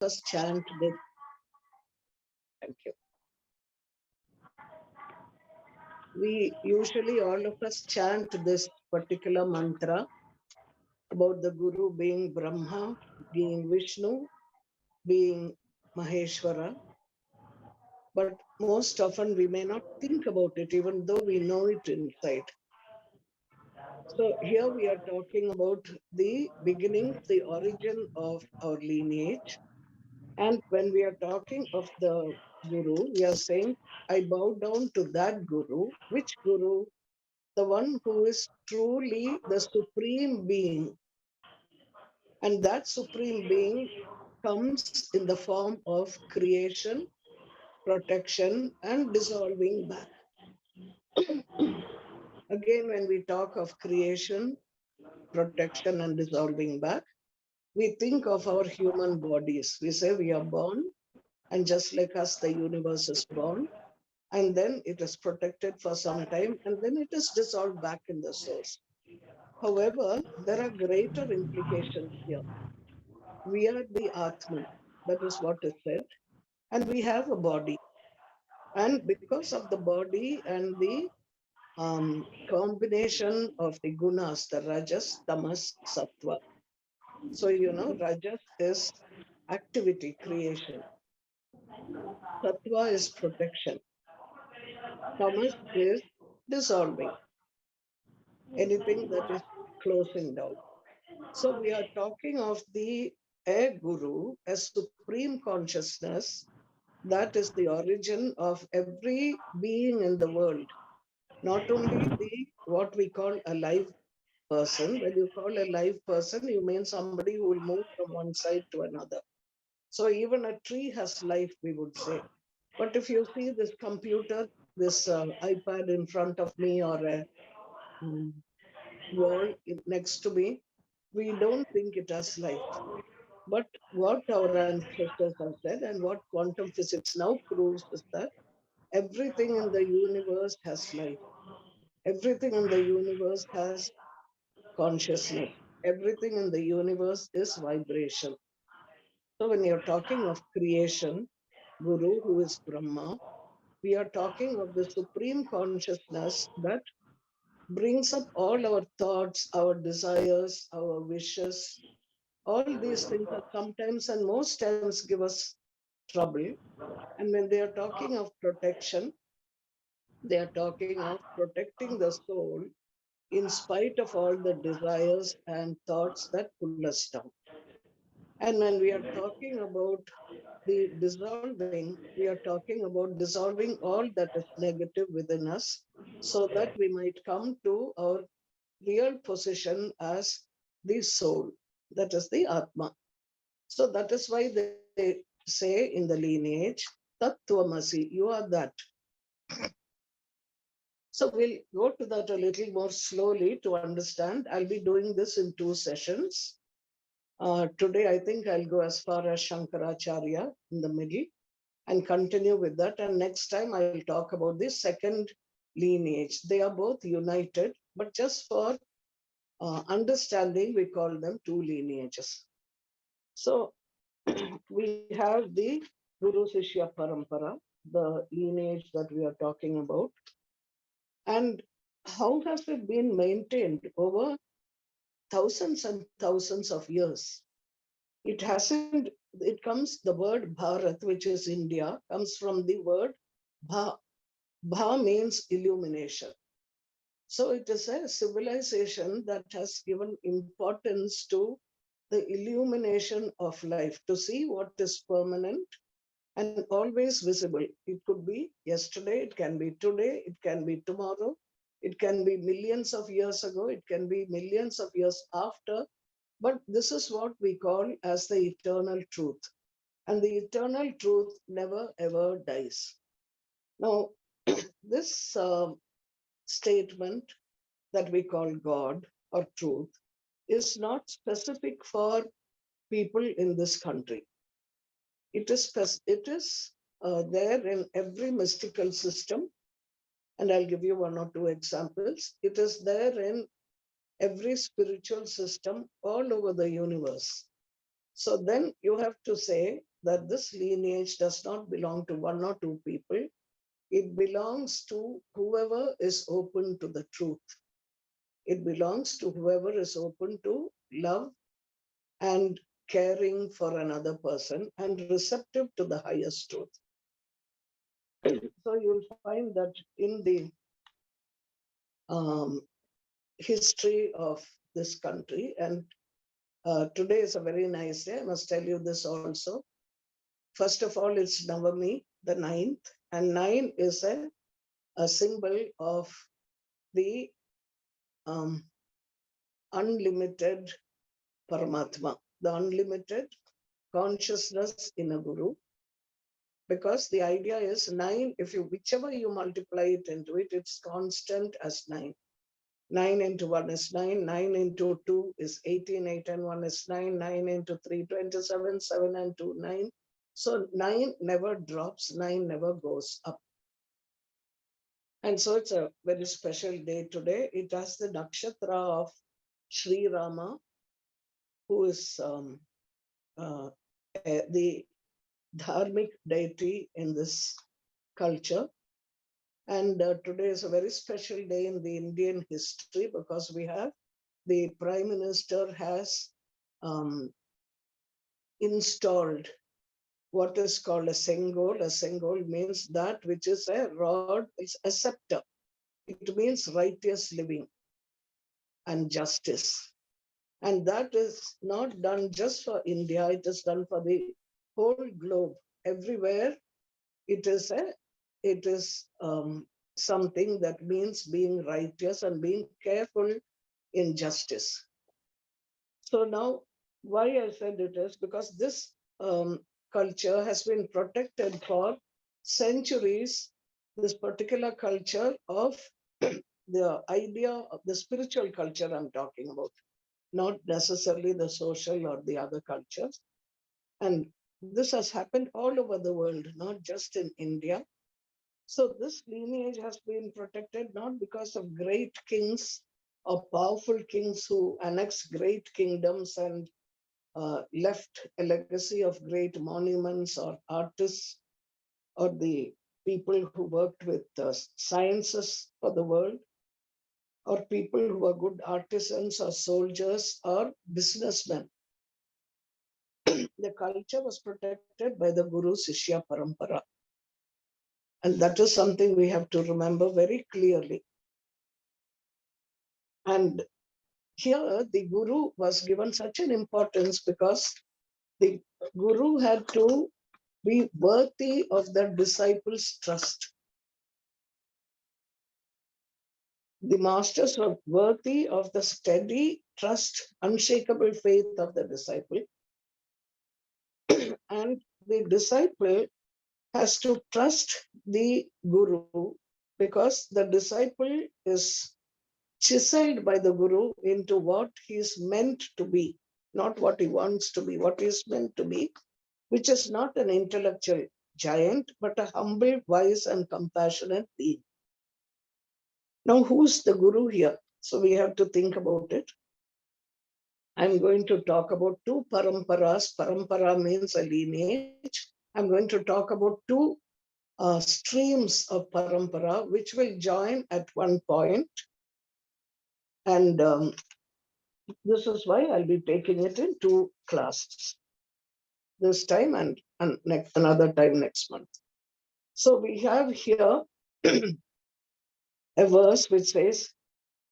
us chant this. Thank you. We usually, all of us chant this particular mantra about the Guru being Brahma, being Vishnu, being Maheshwara. But most often we may not think about it, even though we know it inside. So here we are talking about the beginning, the origin of our lineage. And when we are talking of the Guru, we are saying, I bow down to that Guru. Which Guru? The one who is truly the supreme being. And that supreme being comes in the form of creation, protection, and dissolving back. Again, when we talk of creation, protection, and dissolving back, we think of our human bodies. We say we are born, and just like us, the universe is born, and then it is protected for some time, and then it is dissolved back in the source. However, there are greater implications here. We are the Atman, that is what is said, and we have a body. And because of the body and the combination of the gunas, the rajas, tamas, sattva. So, rajas is activity, creation. Sattva is protection. Tamas is dissolving, anything that is closing down. So we are talking of the a guru, a supreme consciousness that is the origin of every being in the world. Not only the what we call a live person. When you call a live person, you mean somebody who will move from one side to another. So even a tree has life, we would say. But if you see this computer, this iPad in front of me, or a um, wall next to me, we don't think it has life. But what our ancestors have said and what quantum physics now proves is that everything in the universe has life. Everything in the universe has consciousness. Everything in the universe is vibration. So when you're talking of creation, Guru, who is Brahma, we are talking of the supreme consciousness that brings up all our thoughts, our desires, our wishes. All these things are sometimes and most times give us trouble. And when they are talking of protection, they are talking of protecting the soul in spite of all the desires and thoughts that pull us down. And when we are talking about the dissolving, we are talking about dissolving all that is negative within us so that we might come to our real position as the soul, that is the Atma. So that is why they say in the lineage, Tattvamasi, you are that. So we'll go to that a little more slowly to understand. I'll be doing this in 2 sessions. Today, I think I'll go as far as Shankaracharya in the middle and continue with that. And next time I'll talk about the second lineage. They are both united, but just for understanding, we call them 2 lineages. So we have the Guru Sishya Parampara, the lineage that we are talking about. And how has it been maintained over thousands and thousands of years? It hasn't, it comes, the word Bharat, which is India, comes from the word Bha. Bha means illumination. So it is a civilization that has given importance to the illumination of life, to see what is permanent and always visible. It could be yesterday, it can be today, it can be tomorrow, it can be millions of years ago, it can be millions of years after. But this is what we call as the eternal truth. And the eternal truth never ever dies. Now, this statement that we call God or truth is not specific for people in this country. It is there in every mystical system. And I'll give you 1 or 2 examples. It is there in every spiritual system all over the universe. So then you have to say, that this lineage does not belong to one or two people. It belongs to whoever is open to the truth. It belongs to whoever is open to love and caring for another person and receptive to the highest truth. So you'll find that in the history of this country, and today is a very nice day, I must tell you this also. First of all, it's Navami, the 9th, and 9 is a symbol of the unlimited Paramatma, the unlimited consciousness in a Guru. Because the idea is 9, if you, whichever you multiply it into it, it's constant as 9. 9 into 1 is 9, 9 into 2 is 18, 8 and 1 is 9, 9 into 3, 27, 7 and 2, 9. So 9 never drops, 9 never goes up. And so it's a very special day today. It has the nakshatra of Sri Rama, who is the dharmic deity in this culture. And today is a very special day in the Indian history because we have the Prime Minister has installed what is called a sengol. A sengol means that which is a rod, is a scepter. It means righteous living and justice. And that is not done just for India, it is done for the whole globe. Everywhere it is something that means being righteous and being careful in justice. So now, why I said it is because this culture has been protected for centuries, this particular culture of the idea of the spiritual culture I'm talking about, not necessarily the social or the other cultures. And this has happened all over the world, not just in India. So this lineage has been protected not because of great kings or powerful kings who annexed great kingdoms and left a legacy of great monuments or artists or the people who worked with sciences for the world, or people who were good artisans or soldiers or businessmen. The culture was protected by the Guru Sishya Parampara. And that is something we have to remember very clearly. And here the Guru was given such an importance because the Guru had to be worthy of the disciples' trust. The masters were worthy of the steady trust, unshakable faith of the disciple. And the disciple has to trust the Guru because the disciple is chiseled by the Guru into what he is meant to be, not what he wants to be, what he is meant to be, which is not an intellectual giant, but a humble, wise, and compassionate being. Now, who's the Guru here? So we have to think about it. I'm going to talk about two paramparas. Parampara means a lineage. I'm going to talk about two streams of parampara, which will join at one point. And this is why I'll be taking it in two classes. This time and another time next month. So we have here a verse which says,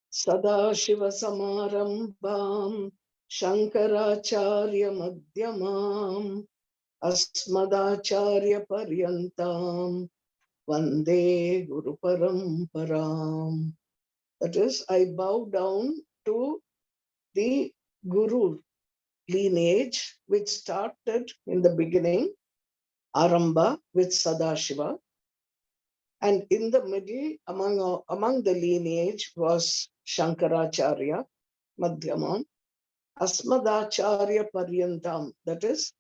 Sada Shiva Samarambam Shankaracharya Madhyamam Asmadacharya Paryantam Vande Guru Paramparam. That is, I bow down to the Guru lineage, which started in the beginning, Aramba with Sadashiva. And in the middle, among the lineage was Shankaracharya, Madhyamam, Asmadacharya Paryantam. That is,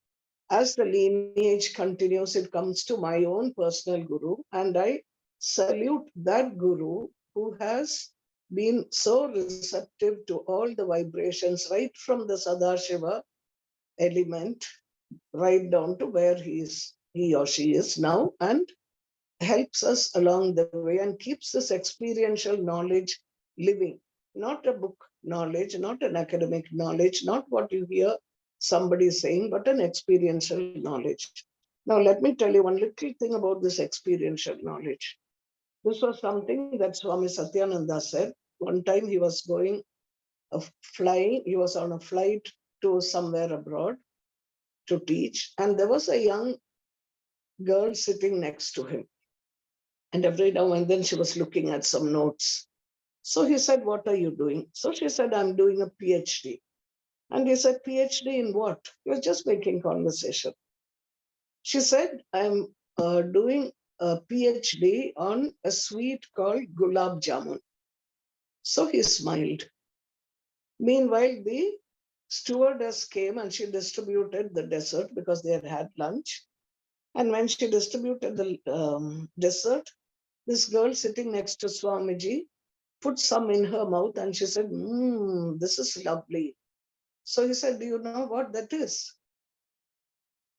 as the lineage continues, it comes to my own personal Guru, and I salute that Guru who has been so receptive to all the vibrations, right from the Sadashiva element right down to where he or she is now, and helps us along the way and keeps this experiential knowledge living. Not a book knowledge, not an academic knowledge, not what you hear somebody saying, but an experiential knowledge. Now, let me tell you one little thing about this experiential knowledge. This was something that Swami Satyananda said. One time he was going flying, he was on a flight to somewhere abroad to teach, and there was a young girl sitting next to him. And every now and then she was looking at some notes. So he said, "What are you doing?" So she said, "I'm doing a PhD." And he said, "PhD in what?" He was just making conversation. She said, "I'm doing a PhD on a sweet called gulab jamun." So he smiled. Meanwhile, the stewardess came and she distributed the dessert because they had had lunch. And when she distributed the dessert, this girl sitting next to Swamiji put some in her mouth and she said, "This is lovely." So he said, "Do you know what that is?"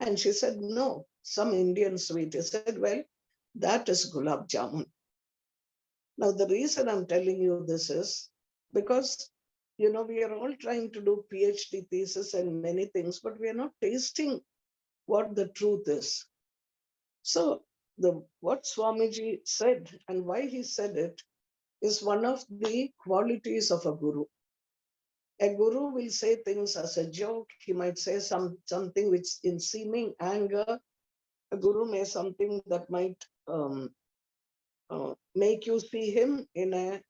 And she said, "No, some Indian sweet." He said, "Well, that is gulab jamun." Now, the reason I'm telling you this is because, we are all trying to do PhD thesis and many things, but we are not tasting what the truth is. So, what Swamiji said and why he said it is one of the qualities of a guru. A guru will say things as a joke. He might say something which in seeming anger. A guru may something that might make you see him in a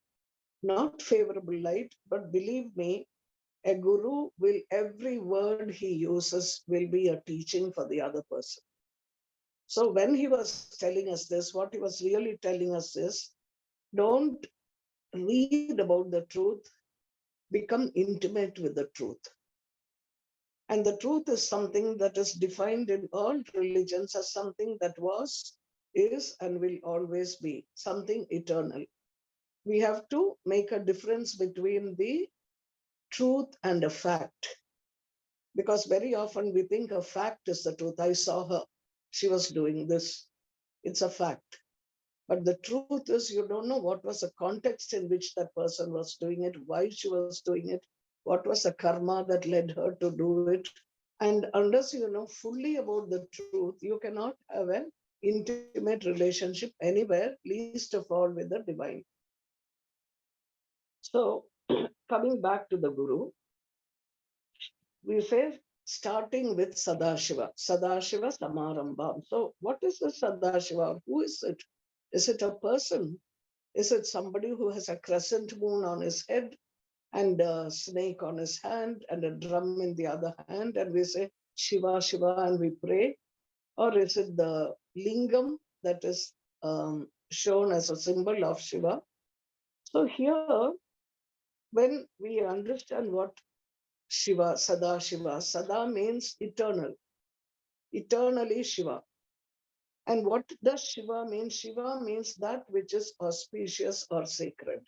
not favorable light. But believe me, a guru will, every word he uses will be a teaching for the other person. So when he was telling us this, what he was really telling us is, don't read about the truth, become intimate with the truth. And the truth is something that is defined in all religions as something that was, is, and will always be something eternal. We have to make a difference between the truth and a fact. Because very often we think a fact is the truth. I saw her, she was doing this. It's a fact. But the truth is, you don't know what was the context in which that person was doing it, why she was doing it, what was the karma that led her to do it. And unless you know fully about the truth, you cannot have an intimate relationship anywhere, least of all with the divine. So, coming back to the Guru, we say starting with Sadashiva, Sadashiva Samarambham. So, what is the Sadashiva? Who is it? Is it a person? Is it somebody who has a crescent moon on his head and a snake on his hand and a drum in the other hand? And we say Shiva, Shiva, and we pray. Or is it the lingam that is shown as a symbol of Shiva? So here, when we understand what Shiva, Sada means eternal, eternally Shiva. And what does Shiva mean? Shiva means that which is auspicious or sacred.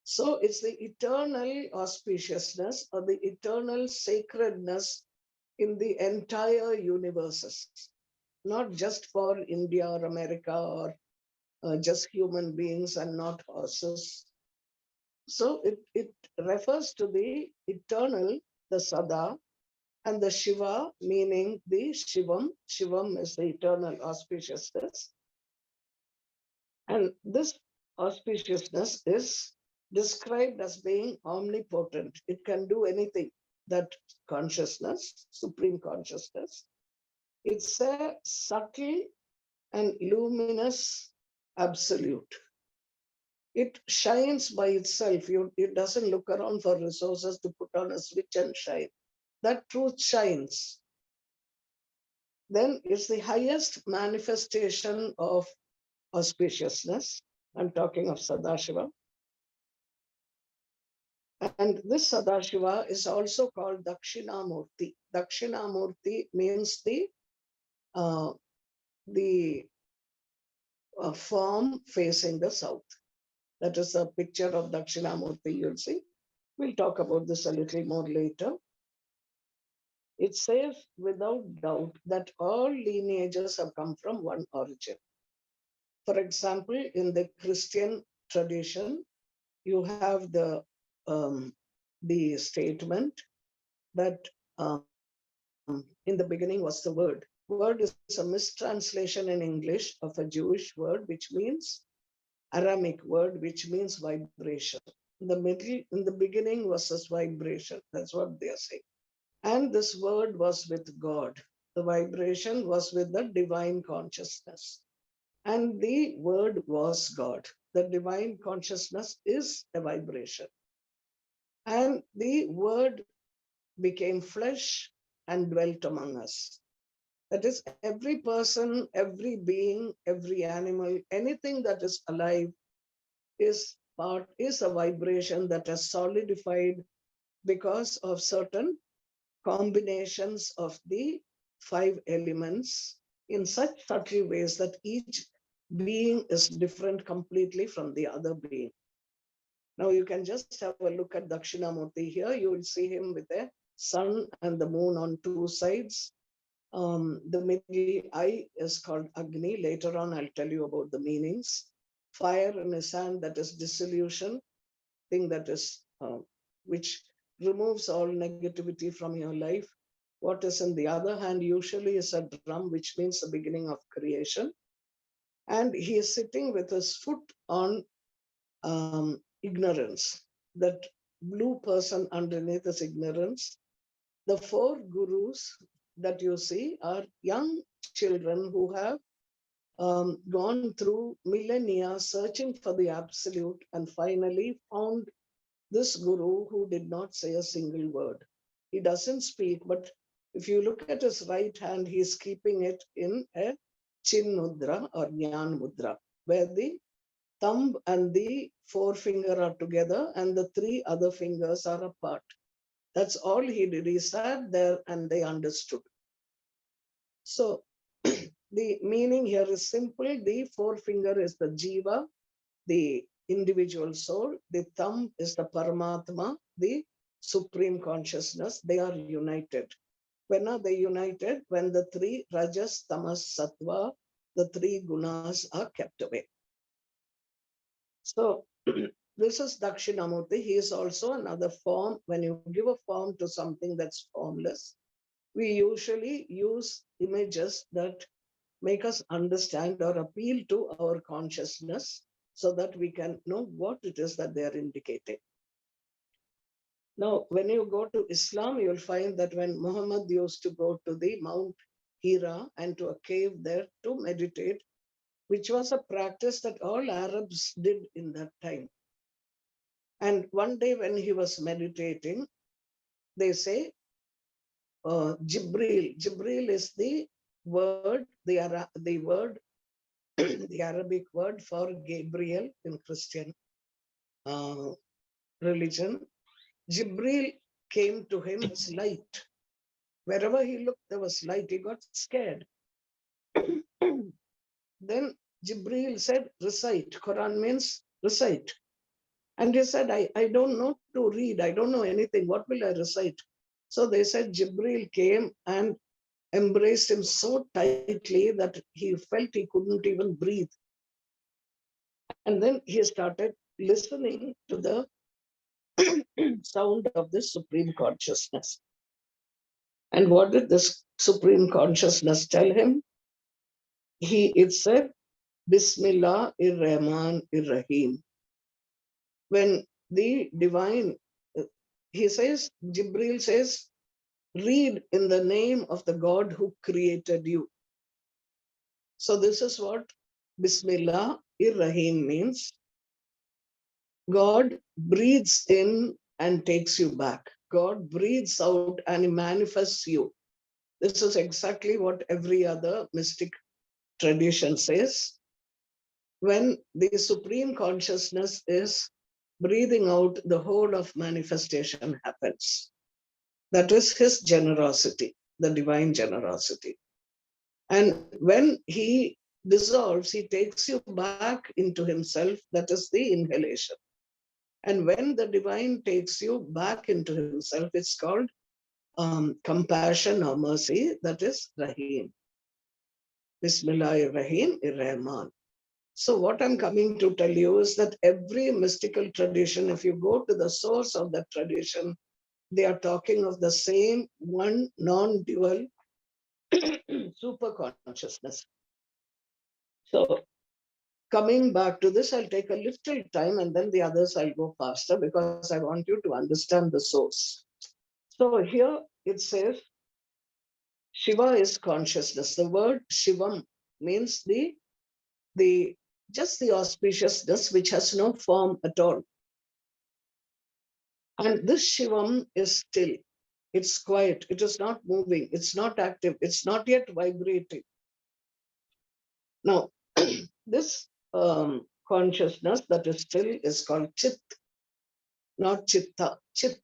So it's the eternal auspiciousness or the eternal sacredness in the entire universes, not just for India or America or just human beings and not horses. So it refers to the eternal, the Sada, and the Shiva, meaning the Shivam. Shivam is the eternal auspiciousness. And this auspiciousness is described as being omnipotent. It can do anything. That consciousness, supreme consciousness, it's a subtle and luminous absolute. It shines by itself. It doesn't look around for resources to put on a switch and shine. That truth shines. Then it's the highest manifestation of auspiciousness. I'm talking of Sadashiva. And this Sadashiva is also called Dakshinamurti. Dakshinamurti means uh, the form facing the south. That is a picture of Dakshinamurti, you'll see. We'll talk about this a little more later. It says without doubt that all lineages have come from one origin. For example, in the Christian tradition, you have the statement that in the beginning was the word. Word is a mistranslation in English of a Jewish word, which means Aramic word, which means vibration. In the beginning was this vibration. That's what they are saying. And this word was with God. The vibration was with the divine consciousness. And the word was God. The divine consciousness is a vibration. And the word became flesh and dwelt among us. That is, every person, every being, every animal, anything that is alive is a vibration that has solidified because of certain combinations of the five elements in such subtle ways that each being is different completely from the other being. Now you can just have a look at Dakshinamurti here. You will see him with a sun and the moon on two sides. The middle eye is called Agni. Later on, I'll tell you about the meanings. Fire in his hand, that is dissolution, thing that is which removes all negativity from your life. What is in the other hand usually is a drum, which means the beginning of creation. And he is sitting with his foot on ignorance. That blue person underneath is ignorance. The four gurus that you see are young children who have gone through millennia searching for the absolute and finally found this guru who did not say a single word. He doesn't speak, but if you look at his right hand, he's keeping it in a chin mudra or jnana mudra, where the thumb and the forefinger are together and the three other fingers are apart. That's all he did. He sat there and they understood. So the meaning here is simple. The forefinger is the jiva, the individual soul. The thumb is the Paramatma, the supreme consciousness. They are united. When are they united? When the three rajas, tamas, sattva, the three gunas are kept away. So this is Dakshinamurti. He is also another form. When you give a form to something that's formless, we usually use images that make us understand or appeal to our consciousness so that we can know what it is that they are indicating. Now, when you go to Islam, you'll find that when Muhammad used to go to the Mount Hira and to a cave there to meditate, which was a practice that all Arabs did in that time. And one day when he was meditating, they say, Jibril is the word, the word, the Arabic word for Gabriel in Christian uh, religion. Jibril came to him as light. Wherever he looked, there was light. He got scared. Then Jibril said, recite. Quran means recite. And he said, I don't know to read. I don't know anything. What will I recite? So they said Jibril came and embraced him so tightly that he felt he couldn't even breathe. And then he started listening to the sound of the Supreme Consciousness. And what did this Supreme Consciousness tell him? It said, Bismillah ir-Rahman ir-Rahim. When the divine, Jibril says, read in the name of the God who created you. So this is what Bismillah ir-Rahim means. God breathes in and takes you back. God breathes out and he manifests you. This is exactly what every other mystic tradition says. When the Supreme Consciousness is breathing out, the whole of manifestation happens. That is his generosity, the divine generosity. And when he dissolves, he takes you back into himself. That is the inhalation. And when the divine takes you back into himself, it's called compassion or mercy, that is Rahim. Bismillahir Rahim Rahman. So what I'm coming to tell you is that every mystical tradition, if you go to the source of that tradition, they are talking of the same one non-dual super consciousness. So coming back to this, I'll take a little time and then the others I'll go faster because I want you to understand the source. So here it says Shiva is consciousness. The word Shivam means the just the auspiciousness which has no form at all. And this Shivam is still. It's quiet. It is not moving. It's not active. It's not yet vibrating. Now, this consciousness that is still is called Chit, not Chitta, Chit.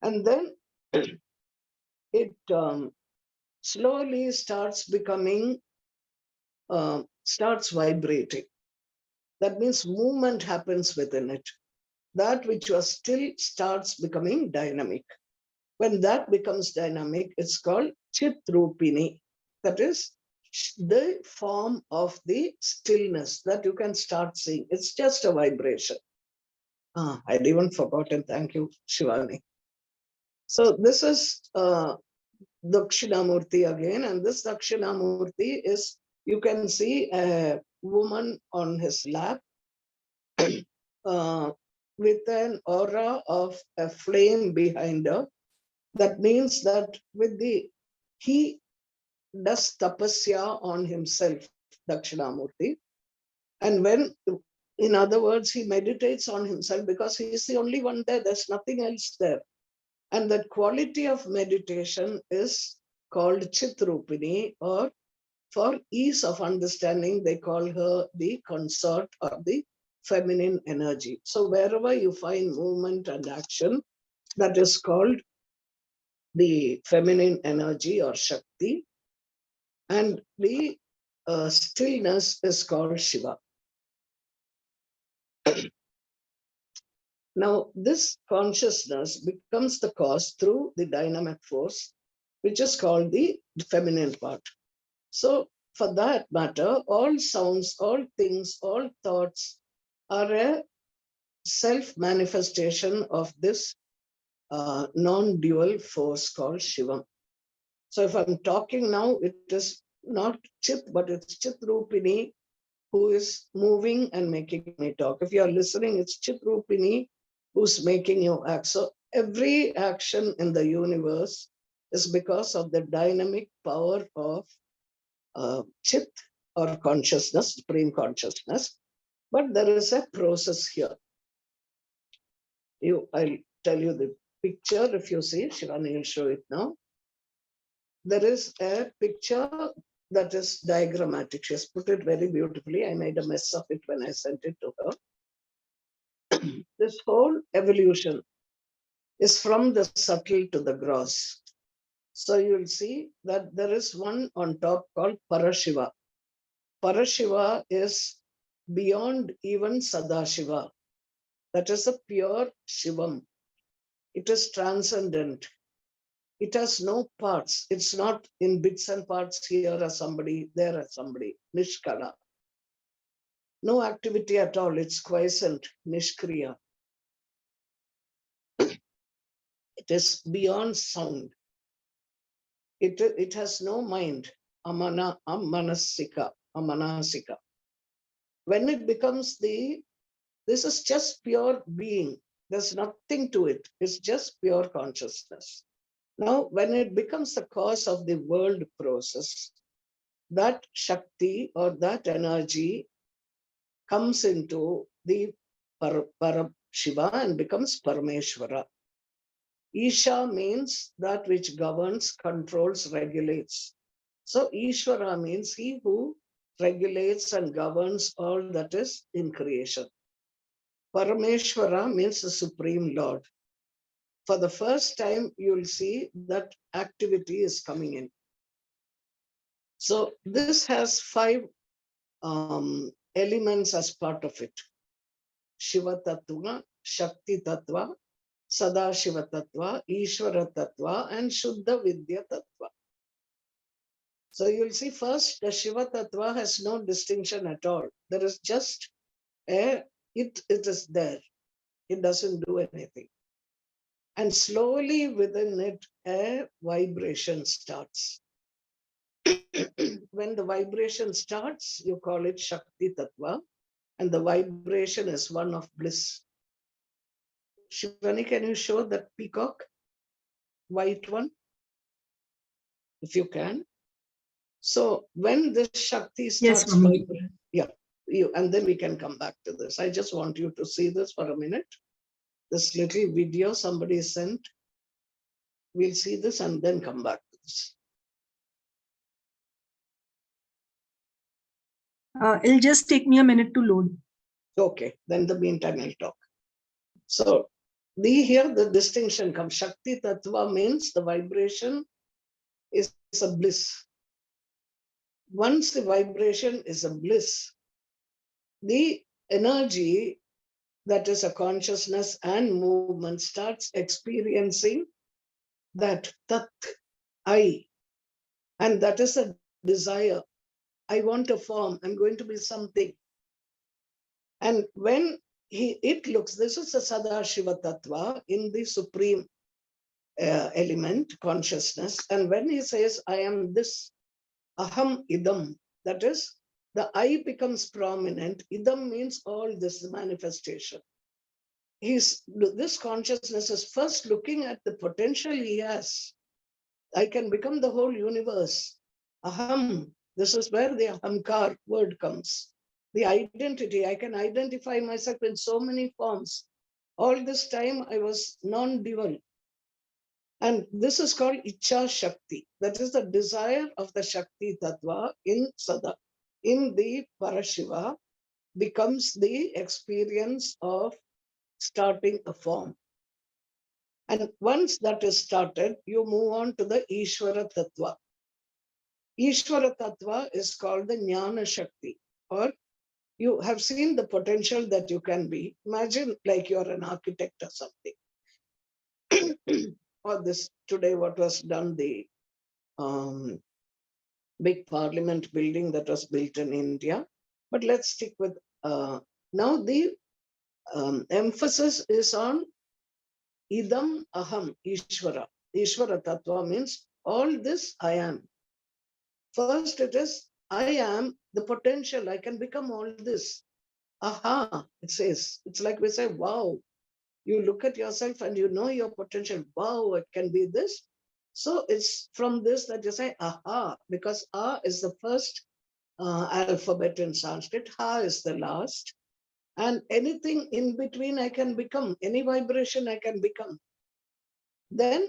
And then it slowly starts becoming, starts vibrating. That means movement happens within it. That which was still starts becoming dynamic. When that becomes dynamic, it's called Chitrupini. That is the form of the stillness that you can start seeing. It's just a vibration. I'd even forgotten. Thank you, Shivani. So this is Dakshinamurti again. And this Dakshinamurti is, you can see a woman on his lap with an aura of a flame behind her. That means that he does tapasya on himself, Dakshinamurti. And when, in other words, he meditates on himself because he is the only one there, there's nothing else there. And that quality of meditation is called Chitrupini, or for ease of understanding, they call her the consort or the feminine energy. So wherever you find movement and action, that is called the feminine energy or Shakti. And the stillness is called Shiva. Now, this consciousness becomes the cause through the dynamic force, which is called the feminine part. So, for that matter, all sounds, all things, all thoughts are a self-manifestation of this non-dual force called Shivam. So, if I'm talking now, it is not Chit, but it's Chitrupini who is moving and making me talk. If you're listening, it's Chitrupini who's making you act. So every action in the universe is because of the dynamic power of Chit or consciousness, supreme consciousness. But there is a process here. I'll tell you the picture. If you see, Shivani will show it now. There is a picture that is diagrammatic. She has put it very beautifully. I made a mess of it when I sent it to her. This whole evolution is from the subtle to the gross. So you'll see that there is one on top called Parashiva. Parashiva is beyond even Sadashiva. That is a pure Shivam. It is transcendent. It has no parts. It's not in bits and parts, here as somebody, there as somebody. Nishkala. No activity at all. It's quiescent, Nishkriya. It is beyond sound. It has no mind, amanasika. When it becomes this is just pure being. There's nothing to it. It's just pure consciousness. Now, when it becomes the cause of the world process, that Shakti or that energy comes into the Shiva and becomes Parameshwara. Isha means that which governs, controls, regulates. So Ishvara means he who regulates and governs all that is in creation. Parameshwara means the Supreme Lord. For the first time, you'll see that activity is coming in. So this has 5 elements as part of it. Shiva Tattva, Shakti Tattva, Sadashiva Tattva, Ishvara Tattva, and Shuddha Vidya Tattva. So you'll see first, the Shiva Tattva has no distinction at all. There is just it is there. It doesn't do anything. And slowly within it, a vibration starts. When the vibration starts, you call it Shakti Tattva, and the vibration is one of bliss. Shivani, can you show that peacock? White one? If you can. So when this Shakti starts vibrating, yeah, and then we can come back to this. I just want you to see this for a minute. This little video somebody sent. We'll see this and then come back to this. It'll just take me a minute to load. Okay, then in the meantime I'll talk. So here the distinction comes. Shakti Tattva means the vibration is a bliss. Once the vibration is a bliss, the energy that is a consciousness and movement starts experiencing that tat, I, and that is a desire. I want a form, I'm going to be something. And when it looks, this is a Sadashiva Tattva in the supreme element, consciousness. And when he says, I am this, aham idam, that is, the I becomes prominent. Idam means all this manifestation. This consciousness is first looking at the potential he has. I can become the whole universe. Aham, this is where the ahamkar word comes. The identity, I can identify myself in so many forms. All this time I was non-dual. And this is called Icha Shakti. That is the desire of the Shakti Tattva in Sada. In the Parashiva becomes the experience of starting a form. And once that is started, you move on to the Ishvara Tattva. Ishvara Tattva is called the Jnana Shakti, or you have seen the potential that you can be. Imagine like you're an architect or something. Or this today, what was done, the big parliament building that was built in India. But let's stick with now the emphasis is on idam aham Ishvara. Ishvara Tattva means all this I am. First it is I am the potential, I can become all this. Aha, it says. It's like we say, wow. You look at yourself and you know your potential. Wow, it can be this. So it's from this that you say, aha, because A is the first alphabet in Sanskrit, Ha is the last. And anything in between I can become, any vibration I can become. Then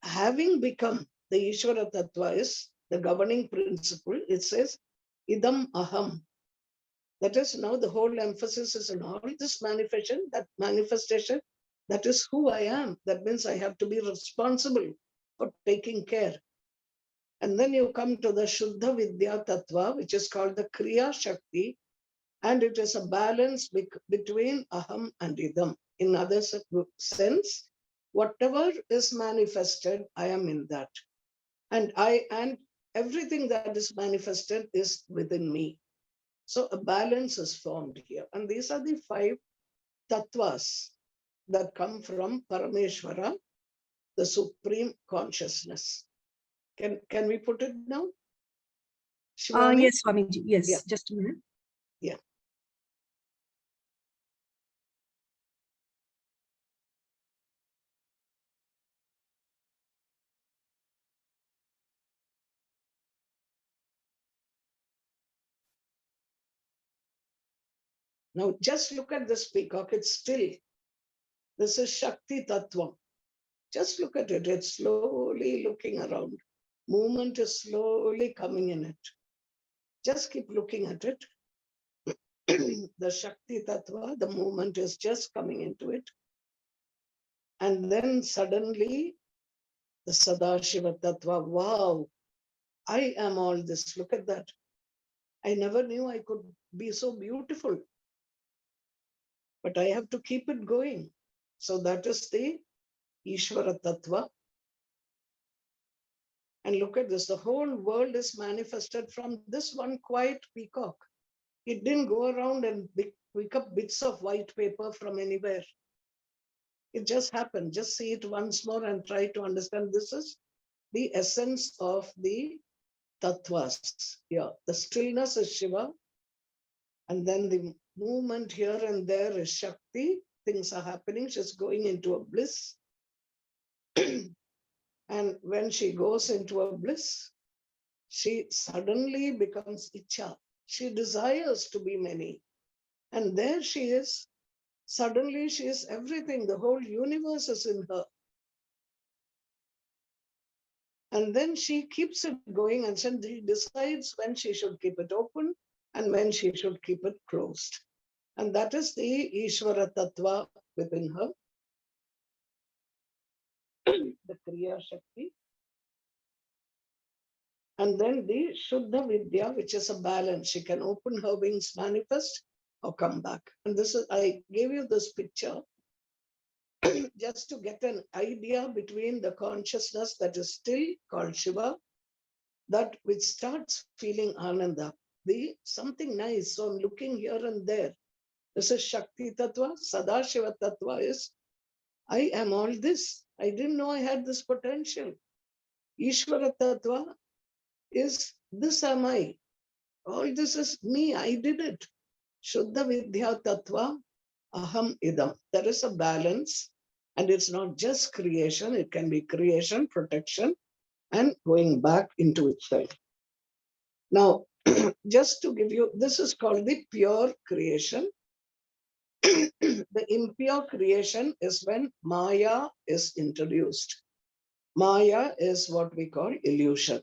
having become, the Ishvara Tattva is the governing principle. It says, idam aham. That is now the whole emphasis is on all this manifestation, that is who I am. That means I have to be responsible for taking care. And then you come to the Shuddha Vidya Tattva, which is called the Kriya Shakti, and it is a balance between aham and idam. In other sense, whatever is manifested, I am in that. And everything that is manifested is within me. So a balance is formed here. And these are the 5 tattvas that come from Parameshwara, the supreme consciousness. Can we put it now? Shivani? Yes, Swamiji. Yes, yeah. Just a minute. Yeah. Now just look at this peacock. It's still. This is Shakti Tattva. Just look at it. It's slowly looking around. Movement is slowly coming in it. Just keep looking at it. The Shakti Tattva, the movement is just coming into it. And then suddenly, the Sadashiva Tattva, wow, I am all this. Look at that. I never knew I could be so beautiful. But I have to keep it going. So that is the Ishvara Tattva. And look at this, the whole world is manifested from this one quiet peacock. It didn't go around and pick up bits of white paper from anywhere. It just happened. Just see it once more and try to understand. This is the essence of the tattvas. Yeah, the stillness is Shiva, and then the movement here and there is Shakti. Things are happening. She's going into a bliss. And when she goes into a bliss, she suddenly becomes Icha. She desires to be many. And there she is. Suddenly she is everything. The whole universe is in her. And then she keeps it going and she decides when she should keep it open and when she should keep it closed. And that is the Ishvara Tattva within her, the Kriya Shakti. And then the Shuddha Vidya, which is a balance. She can open her wings, manifest, or come back. And this is, I gave you this picture just to get an idea between the consciousness that is still called Shiva, that which starts feeling Ananda, the something nice. So I'm looking here and there. This is Shakti Tattva. Sadashiva Tattva is, I am all this. I didn't know I had this potential. Ishvara Tattva is, this am I. All this is me. I did it. Shuddha Vidya Tattva, Aham Idam. There is a balance, and it's not just creation. It can be creation, protection, and going back into itself. Now, just to give you, this is called the pure creation. The impure creation is when Maya is introduced. Maya is what we call illusion.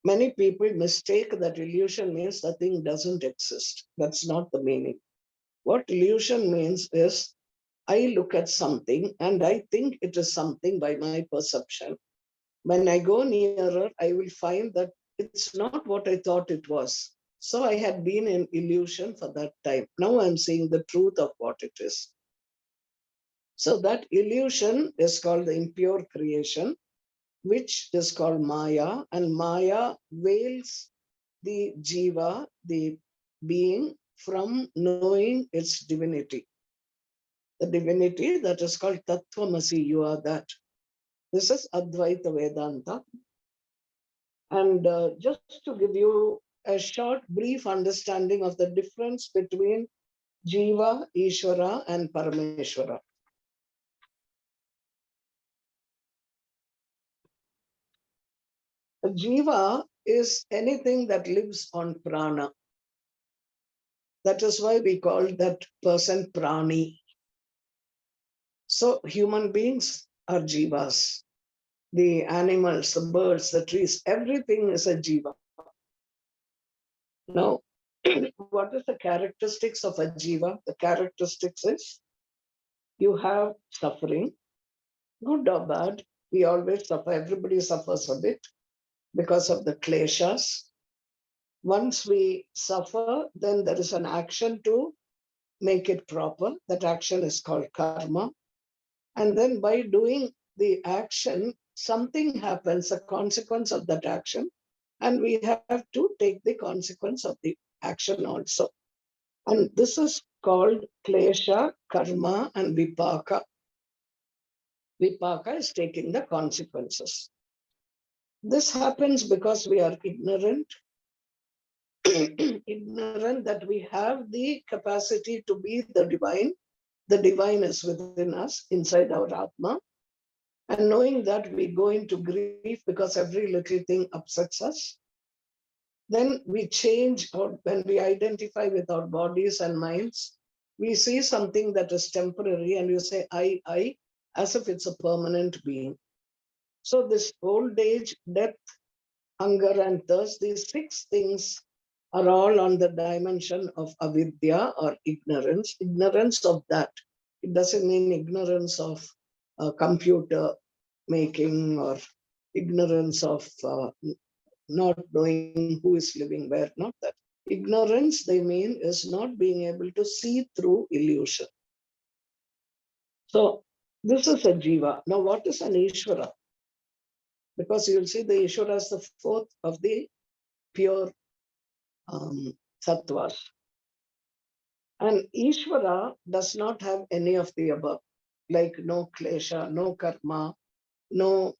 Many people mistake that illusion means the thing doesn't exist. That's not the meaning. What illusion means is I look at something and I think it is something by my perception. When I go nearer, I will find that it's not what I thought it was. So I had been in illusion for that time. Now I'm seeing the truth of what it is. So that illusion is called the impure creation, which is called Maya. And Maya veils the jiva, the being, from knowing its divinity. The divinity that is called Tattvamasi, you are that. This is Advaita Vedanta. And just to give you a short, brief understanding of the difference between Jiva, Ishvara, and Parameshvara. A Jiva is anything that lives on prana. That is why we call that person prani. So human beings are jivas. The animals, the birds, the trees, everything is a jiva. Now, what is the characteristics of a jiva? The characteristics is you have suffering, good or bad. We always suffer. Everybody suffers a bit because of the kleshas. Once we suffer, then there is an action to make it proper. That action is called karma. And then by doing the action, something happens, a consequence of that action. And we have to take the consequence of the action also. And this is called klesha, karma, and vipaka. Vipaka is taking the consequences. This happens because we are ignorant, ignorant that we have the capacity to be the divine. The divine is within us, inside our Atma. And knowing that we go into grief because every little thing upsets us, then we change, or when we identify with our bodies and minds, we see something that is temporary and you say, I, as if it's a permanent being. So this old age, death, hunger, and thirst, these 6 things are all on the dimension of avidya or ignorance. Ignorance of that. It doesn't mean ignorance of computer making or ignorance of not knowing who is living where, not that. Ignorance, they mean, is not being able to see through illusion. So This is a Jiva. Now, what is an Ishvara? Because you'll see the Ishvara is the fourth of the pure sattvas. And Ishvara does not have any of the above, like no klesha, no karma, no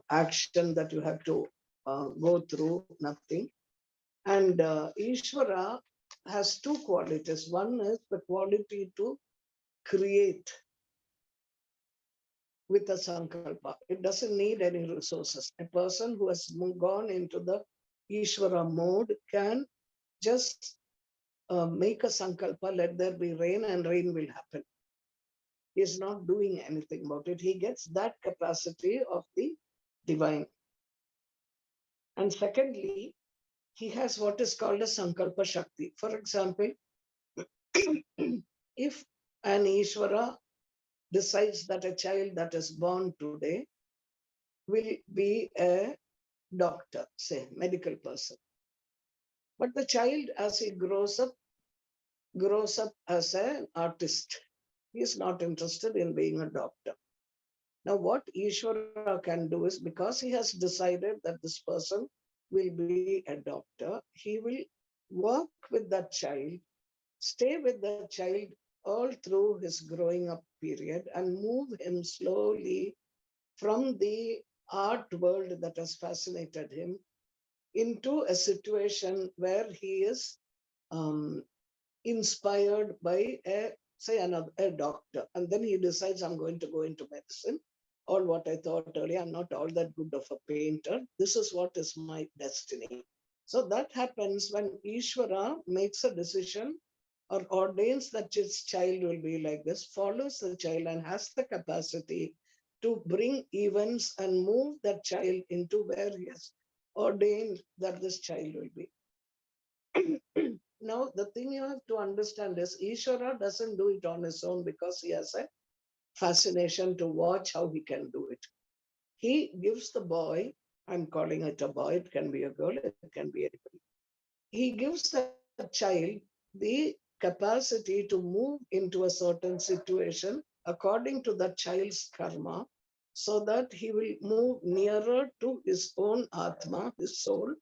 action that you have to go through, nothing. And Ishvara has two qualities. One is the quality to create with a sankalpa. It doesn't need any resources. A person who has gone into the Ishvara mode can just make a sankalpa, let there be rain, and rain will happen. He is not doing anything about it. He gets that capacity of the divine. And secondly, he has what is called a sankalpa shakti. For example, if an Ishvara decides that a child that is born today will be a doctor, say, medical person. But the child, as he grows up as an artist. He is not interested in being a doctor. Now, what Ishvara can do is, because he has decided that this person will be a doctor, he will work with that child, stay with that child all through his growing up period, and move him slowly from the art world that has fascinated him into a situation where he is um, inspired by a doctor, and then he decides, I'm going to go into medicine. Or what I thought earlier, I'm not all that good of a painter. This is what is my destiny. So that happens when Ishvara makes a decision or ordains that his child will be like this, follows the child, and has the capacity to bring events and move that child into where he has ordained that this child will be. Now, the thing you have to understand is Ishvara doesn't do it on his own because he has a fascination to watch how he can do it. He gives the boy, I'm calling it a boy, it can be a girl, it can be anybody. He gives the child the capacity to move into a certain situation according to the child's karma, so that he will move nearer to his own Atma, his soul,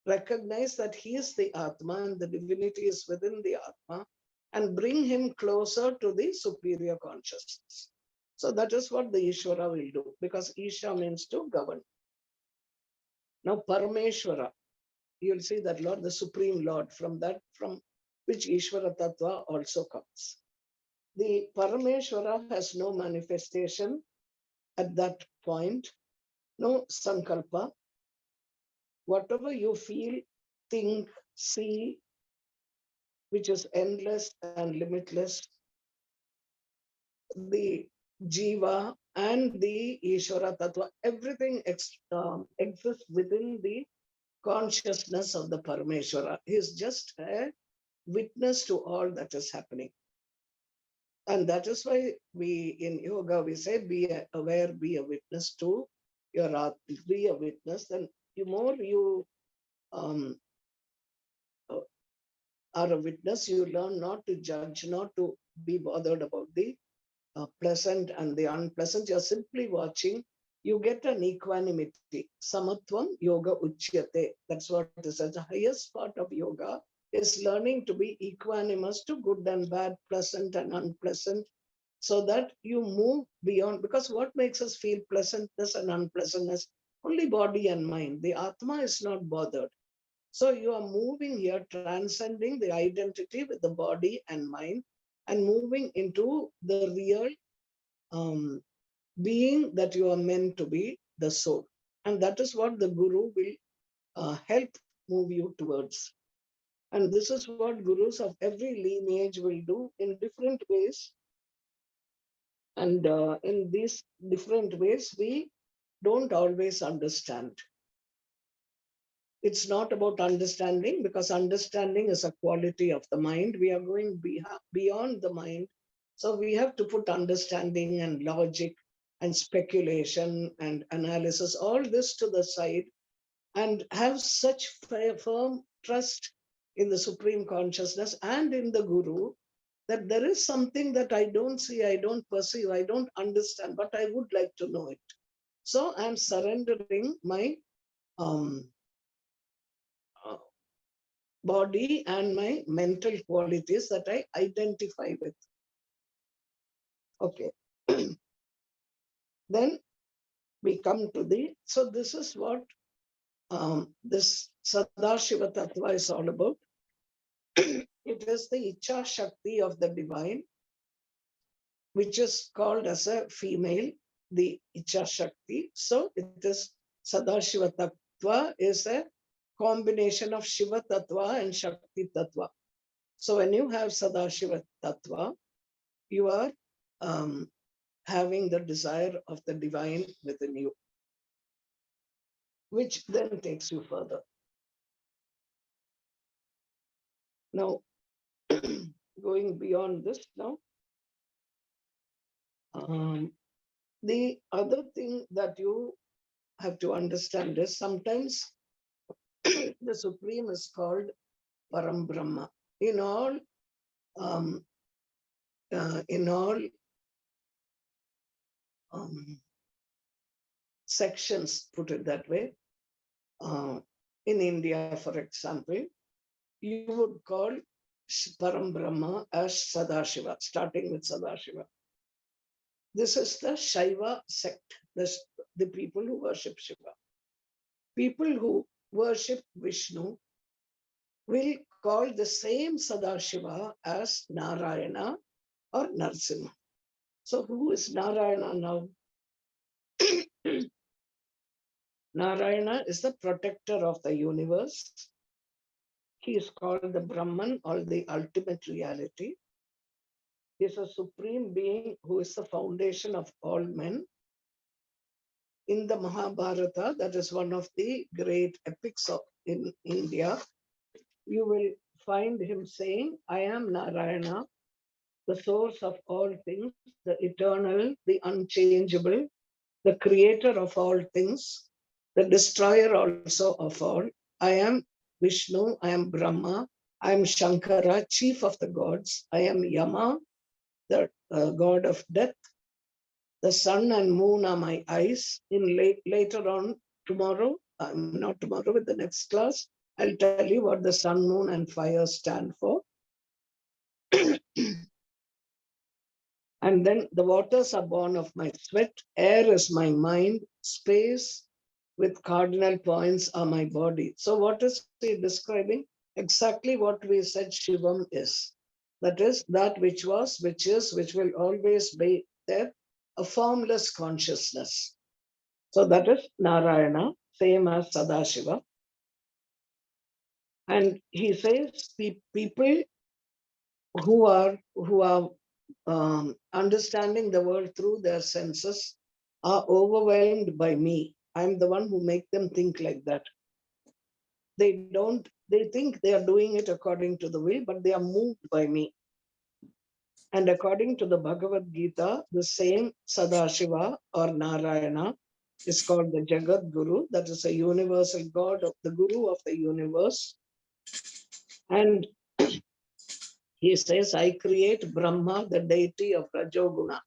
recognize that he is the Atma and the divinity is within the Atma, and bring him closer to the superior consciousness. So that is what the Ishvara will do, because Isha means to govern. Now, Parameshwara, you'll see that Lord, the Supreme Lord, from which Ishvara Tattva also comes. The Parameshwara has no manifestation at that point, no sankalpa. Whatever you feel, think, see, which is endless and limitless, the Jiva and the Ishvara Tattva, everything exists within the consciousness of the Parameshwara. He is just a witness to all that is happening. And that is why we, in yoga, we say, be aware, be a witness to your Atma, be a witness. Then the more you um, are a witness, you learn not to judge, not to be bothered about the pleasant and the unpleasant. You're simply watching. You get an equanimity. Samatvam yoga uchyate. That's what it is. The highest part of yoga is learning to be equanimous to good and bad, pleasant and unpleasant, so that you move beyond. Because what makes us feel pleasantness and unpleasantness? Only body and mind. The Atma is not bothered. So you are moving here, transcending the identity with the body and mind, and moving into the real um, being that you are meant to be, the soul. And that is what the Guru will help move you towards. And this is what gurus of every lineage will do in different ways. And in these different ways, we don't always understand. It's not about understanding, because understanding is a quality of the mind. We are going beyond the mind. So we have to put understanding and logic and speculation and analysis, all this to the side, and have such firm trust in the Supreme Consciousness and in the Guru, that there is something that I don't see, I don't perceive, I don't understand, but I would like to know it. So I'm surrendering my um, uh, body and my mental qualities that I identify with. Okay. Then we come to so this is what this Sadashiva Tattva is all about. It is the Icha Shakti of the divine, which is called as a female, the Icha Shakti. So it is Sadashiva Tattva is a combination of Shiva Tattva and Shakti Tattva. So when you have Sadashiva Tattva, you are having the desire of the divine within you, which then takes you further. Now, going beyond this now, the other thing that you have to understand is sometimes the Supreme is called Param Brahma. Um, in all sections, put it that way, in India, for example, you would call Param Brahma as Sadashiva, starting with Sadashiva. This is the Shaiva sect, the people who worship Shiva. People who worship Vishnu will call the same Sadashiva as Narayana or Narsimha. So who is Narayana now? Narayana is the protector of the universe. He is called the Brahman, or the ultimate reality. He is a supreme being who is the foundation of all men. In the Mahabharata, that is one of the great epics in India, you will find him saying, I am Narayana, the source of all things, the eternal, the unchangeable, the creator of all things, the destroyer also of all. I am Vishnu, I am Brahma, I am Shankara, chief of the gods, I am Yama, the god of death. The sun and moon are my eyes. Later on tomorrow, not tomorrow, with the next class, I'll tell you what the sun, moon, and fire stand for. And then the waters are born of my sweat, air is my mind, space with cardinal points are my body. So what is he describing? Exactly what we said Shivam is. That is that which was, which is, which will always be there, a formless consciousness. So that is Narayana, same as Sadashiva. And he says people who are understanding the world through their senses are overwhelmed by me. I'm the one who make them think like that. They think they are doing it according to the will, but they are moved by me. And according to the Bhagavad Gita, the same Sadashiva or Narayana is called the Jagat Guru, that is a universal God, of the Guru of the universe. And he says, I create Brahma, the deity of Rajoguna.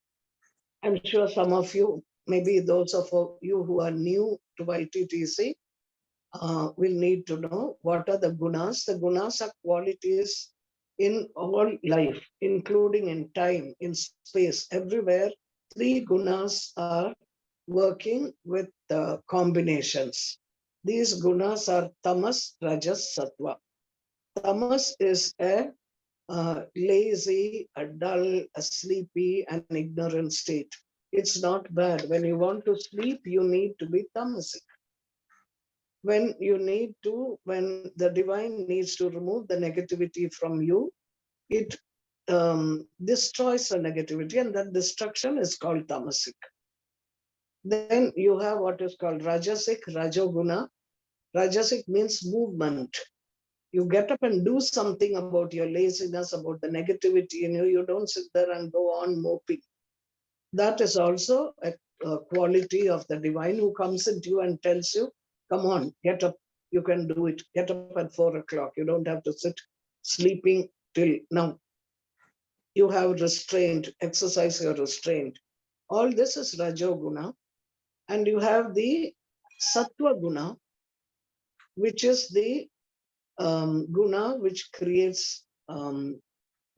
I'm sure some of you, maybe those of you who are new to YTTC, will need to know what are the gunas. The gunas are qualities in all life, including in time, in space, everywhere. 3 gunas are working with combinations. These gunas are tamas, rajas, sattva. Tamas is a lazy, a dull, a sleepy, and ignorant state. It's not bad. When you want to sleep, you need to be tamasic. When the divine needs to remove the negativity from you, it destroys the negativity, and that destruction is called tamasic. Then you have what is called rajasic, rajoguna. Rajasic means movement. You get up and do something about your laziness, about the negativity in you. You don't sit there and go on moping. That is also a quality of the divine who comes into you and tells you, come on, get up. You can do it. Get up at 4 o'clock. You don't have to sit sleeping till now. You have restraint, exercise your restraint. All this is Rajoguna. And you have the Sattva Guna, which is the guna which creates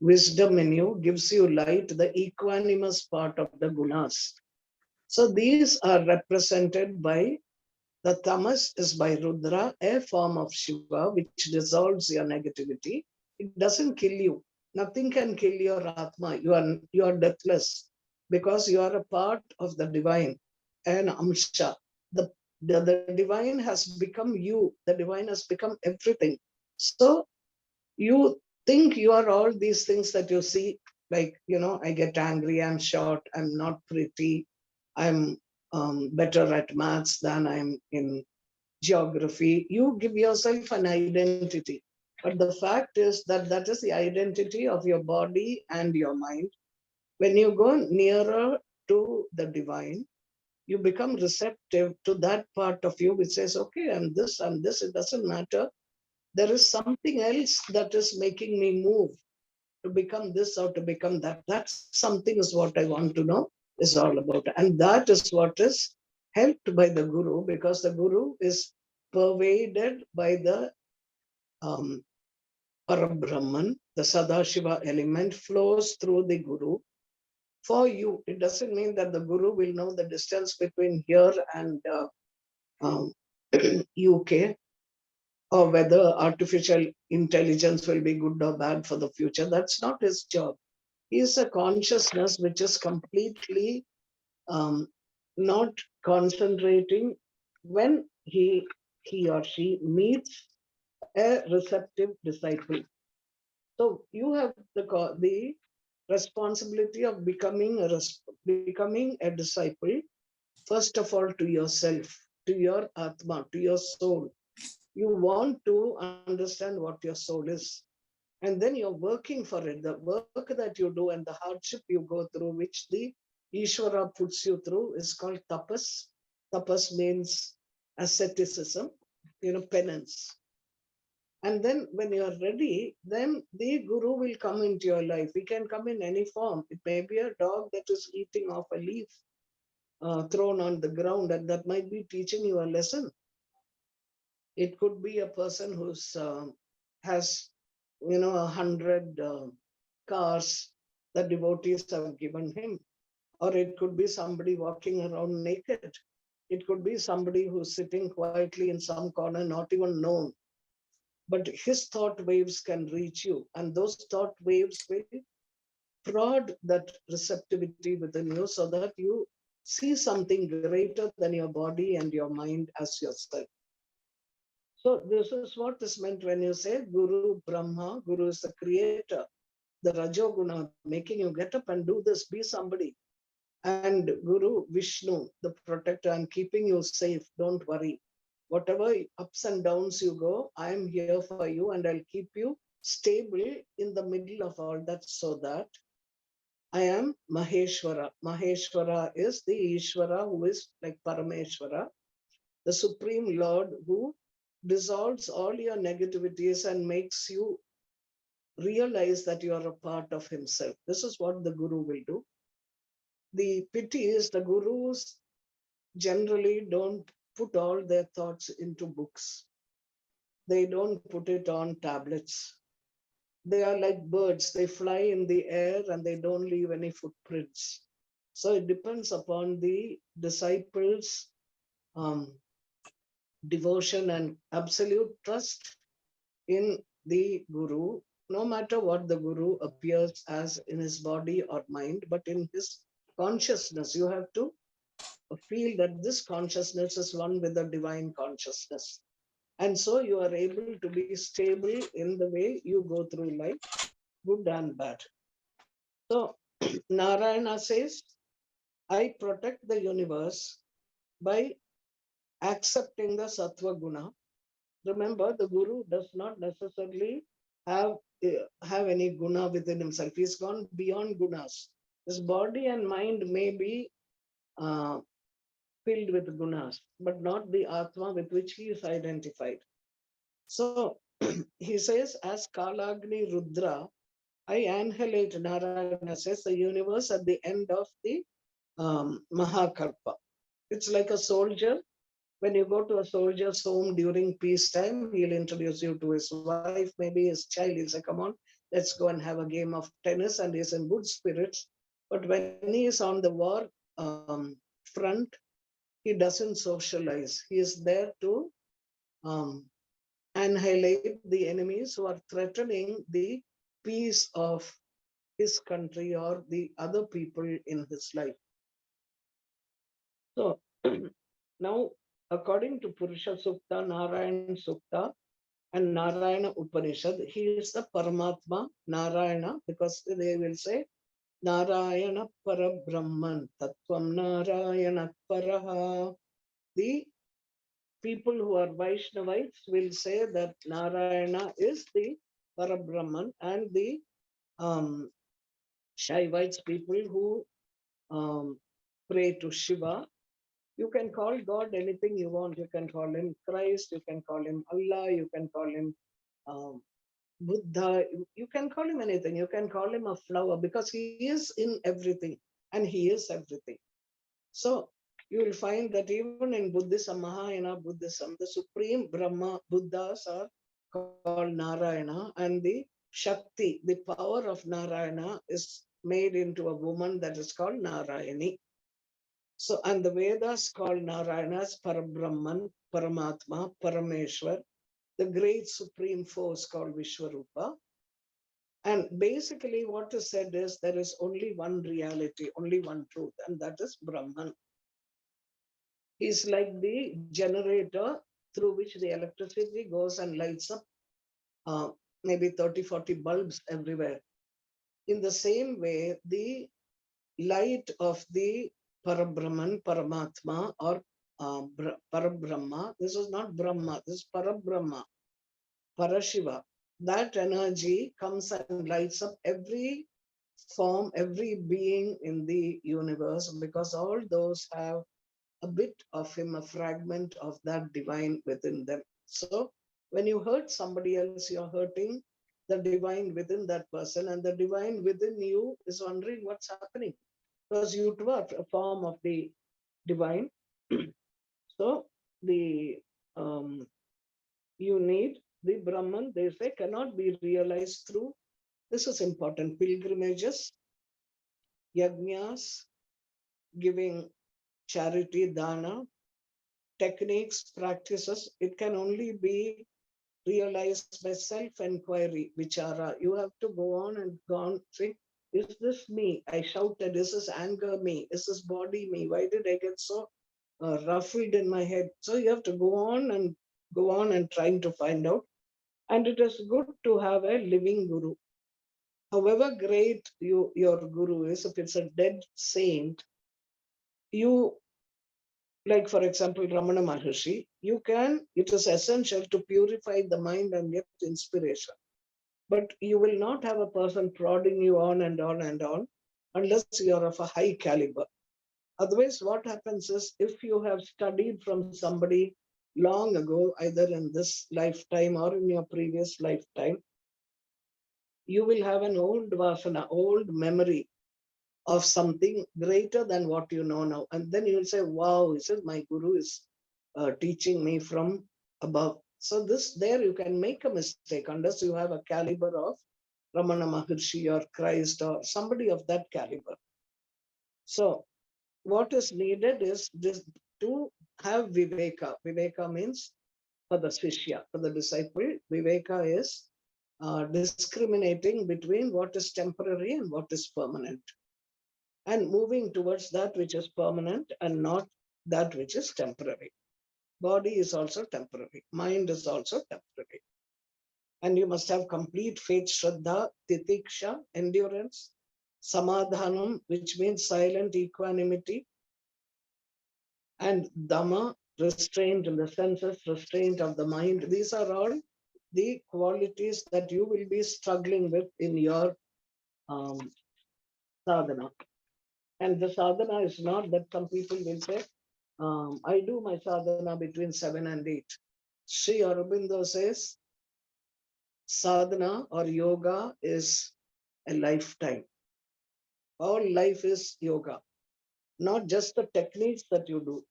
wisdom in you, gives you light, the equanimous part of the gunas. So these are represented by the tamas is by Rudra, a form of Shiva, which dissolves your negativity. It doesn't kill you. Nothing can kill your Atma. You are deathless because you are a part of the divine, an Amsha. The, the divine has become you. The divine has become everything. So you think you are all these things that you see, like, I get angry, I'm short, I'm not pretty, I'm better at maths than I'm in geography. You give yourself an identity. But the fact is that that is the identity of your body and your mind. When you go nearer to the divine, you become receptive to that part of you which says, okay, I'm this, it doesn't matter. There is something else that is making me move to become this or to become that. That something is what I want to know is all about. And that is what is helped by the Guru, because the Guru is pervaded by the um, Parabrahman, the Sadashiva element flows through the Guru for you. It doesn't mean that the Guru will know the distance between here and um, UK, or whether artificial intelligence will be good or bad for the future. That's not his job. He is a consciousness which is completely not concentrating when he or she meets a receptive disciple. So you have the responsibility of becoming a disciple, first of all, to yourself, to your Atma, to your soul. You want to understand what your soul is. And then you're working for it. The work that you do and the hardship you go through, which the Ishvara puts you through, is called tapas. Tapas means asceticism, penance. And then when you're ready, then the Guru will come into your life. He can come in any form. It may be a dog that is eating off a leaf thrown on the ground, and that might be teaching you a lesson. It could be a person who's has 100 cars that devotees have given him, or it could be somebody walking around naked. It could be somebody who's sitting quietly in some corner, not even known. But his thought waves can reach you, and those thought waves will prod that receptivity within you so that you see something greater than your body and your mind as yourself. So this is what is meant when you say Guru Brahma. Guru is the creator, the Rajoguna, making you get up and do this, be somebody. And Guru Vishnu, the protector, I'm keeping you safe. Don't worry. Whatever ups and downs you go, I'm here for you and I'll keep you stable in the middle of all that, so that I am Maheshwara. Maheshwara is the Ishvara who is like Parameshwara, the Supreme Lord who dissolves all your negativities and makes you realize that you are a part of himself. This is what the Guru will do. The pity is the Gurus generally don't put all their thoughts into books. They don't put it on tablets. They are like birds. They fly in the air and they don't leave any footprints. So it depends upon the disciples' um, devotion and absolute trust in the Guru, no matter what the Guru appears as in his body or mind, but in his consciousness. You have to feel that this consciousness is one with the divine consciousness. And so you are able to be stable in the way you go through life, good and bad. So Narayana says, I protect the universe by accepting the Sattva Guna. Remember, the Guru does not necessarily have, have any guna within himself. He's gone beyond gunas. His body and mind may be uh, filled with gunas, but not the Atma with which he is identified. So he says, as Kalagni Rudra, I annihilate, Narayana says, the universe at the end of the Mahakalpa. It's like a soldier. When you go to a soldier's home during peacetime, he'll introduce you to his wife, maybe his child. He'll say, come on, let's go and have a game of tennis, and he's in good spirits. But when he is on the war front, he doesn't socialize. He is there to um, annihilate the enemies who are threatening the peace of his country or the other people in his life. So now, according to Purusha Sukta, Narayana Sukta, and Narayana Upanishad, he is the Paramatma, Narayana, because they will say Narayana Parabrahman, Tattvam Narayana Paraha. The people who are Vaishnavites will say that Narayana is the Parabrahman, and the um, Shaivites people who pray to Shiva. You can call God anything you want. You can call him Christ, you can call him Allah, you can call him um, Buddha, you can call him anything. You can call him a flower because he is in everything and he is everything. So you will find that even in Buddhism, Mahayana Buddhism, the supreme Brahma Buddhas are called Narayana, and the Shakti, the power of Narayana, is made into a woman that is called Narayani. So, and the Vedas call Narayana as Parabrahman, Paramatma, Parameshwar, the great supreme force called Vishwarupa. And basically, what is said is there is only one reality, only one truth, and that is Brahman. He's like the generator through which the electricity goes and lights up uh, maybe 30, 40 bulbs everywhere. In the same way, the light of the Parabrahman, Paramatma, or Parabrahma, this is not Brahma, this is Parabrahma, Parashiva. That energy comes and lights up every form, every being in the universe, because all those have a bit of him, a fragment of that divine within them. So when you hurt somebody else, you're hurting the divine within that person, and the divine within you is wondering what's happening, because you too are a form of the divine. So the you need the Brahman, they say, cannot be realized through, this is important, pilgrimages, yajnas, giving charity, dana, techniques, practices. It can only be realized by self-inquiry, vichara. You have to go on and go on, think, is this me? I shouted, is this anger me? Is this body me? Why did I get so ruffled in my head? So you have to go on and trying to find out. And it is good to have a living guru. However great your guru is, if it's a dead saint, you, like for example, Ramana Maharshi, it is essential to purify the mind and get inspiration. But you will not have a person prodding you on and on and on unless you are of a high caliber. Otherwise, what happens is if you have studied from somebody long ago, either in this lifetime or in your previous lifetime, you will have an old vasana, old memory of something greater than what you know now. And then you will say, wow, this is my guru is teaching me from above. So this there you can make a mistake unless you have a caliber of Ramana Maharshi or Christ or somebody of that caliber. So what is needed is this, to have Viveka. Viveka means for the Shishya, for the disciple. Viveka is discriminating between what is temporary and what is permanent, and moving towards that which is permanent and not that which is temporary. Body is also temporary. Mind is also temporary. And you must have complete faith, Shraddha, Titiksha, endurance, Samadhanam, which means silent equanimity, and Dhamma, restraint in the senses, restraint of the mind. These are all the qualities that you will be struggling with in your um, sadhana. And the sadhana is not that some people will say, I do my sadhana between 7 and 8. Sri Aurobindo says, sadhana or yoga is a lifetime. All life is yoga, not just the techniques that you do,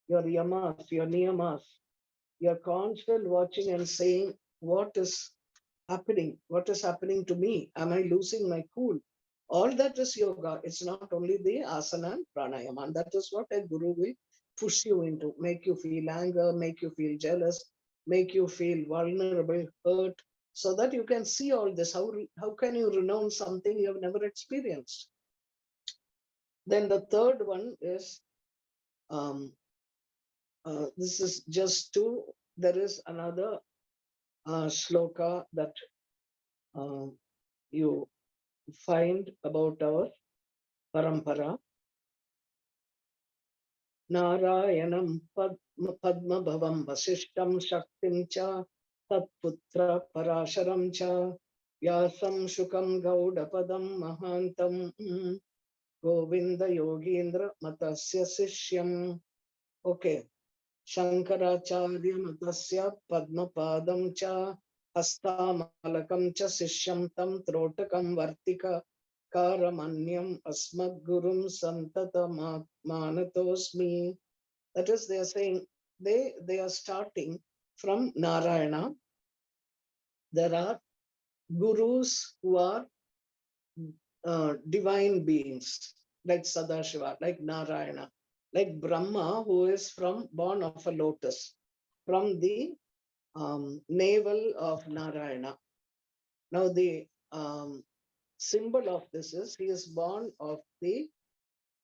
your yamas, your niyamas. You're constant watching and saying, what is happening? What is happening to me? Am I losing my cool? All that is yoga. It's not only the asana and pranayama. And that is what a guru will push you into, make you feel anger, make you feel jealous, make you feel vulnerable, hurt, so that you can see all this. How can you renounce something you have never experienced? Then the third one is um, this is just two. There is another shloka that uh, you find about our parampara. Narayanam Padma Bhavam Vasishtam Shaktim Cha Tatputra Parasharam Cha Vyasam Shukam Gaudapadam Mahantam Govinda Yogindra Matasya Sishyam. Okay. Shankaracharya Matasya Padmapadam Cha Hastamalakam Cha Sishyam Tam Trotakam Vartika Karamanyam Asmadgurum Santata Manatosmi. That is, they are saying they are starting from Narayana. There are gurus who are divine beings, like Sadashiva, like Narayana, like Brahma, who is born of a lotus, from the navel of Narayana. Now, symbol of this is he is born of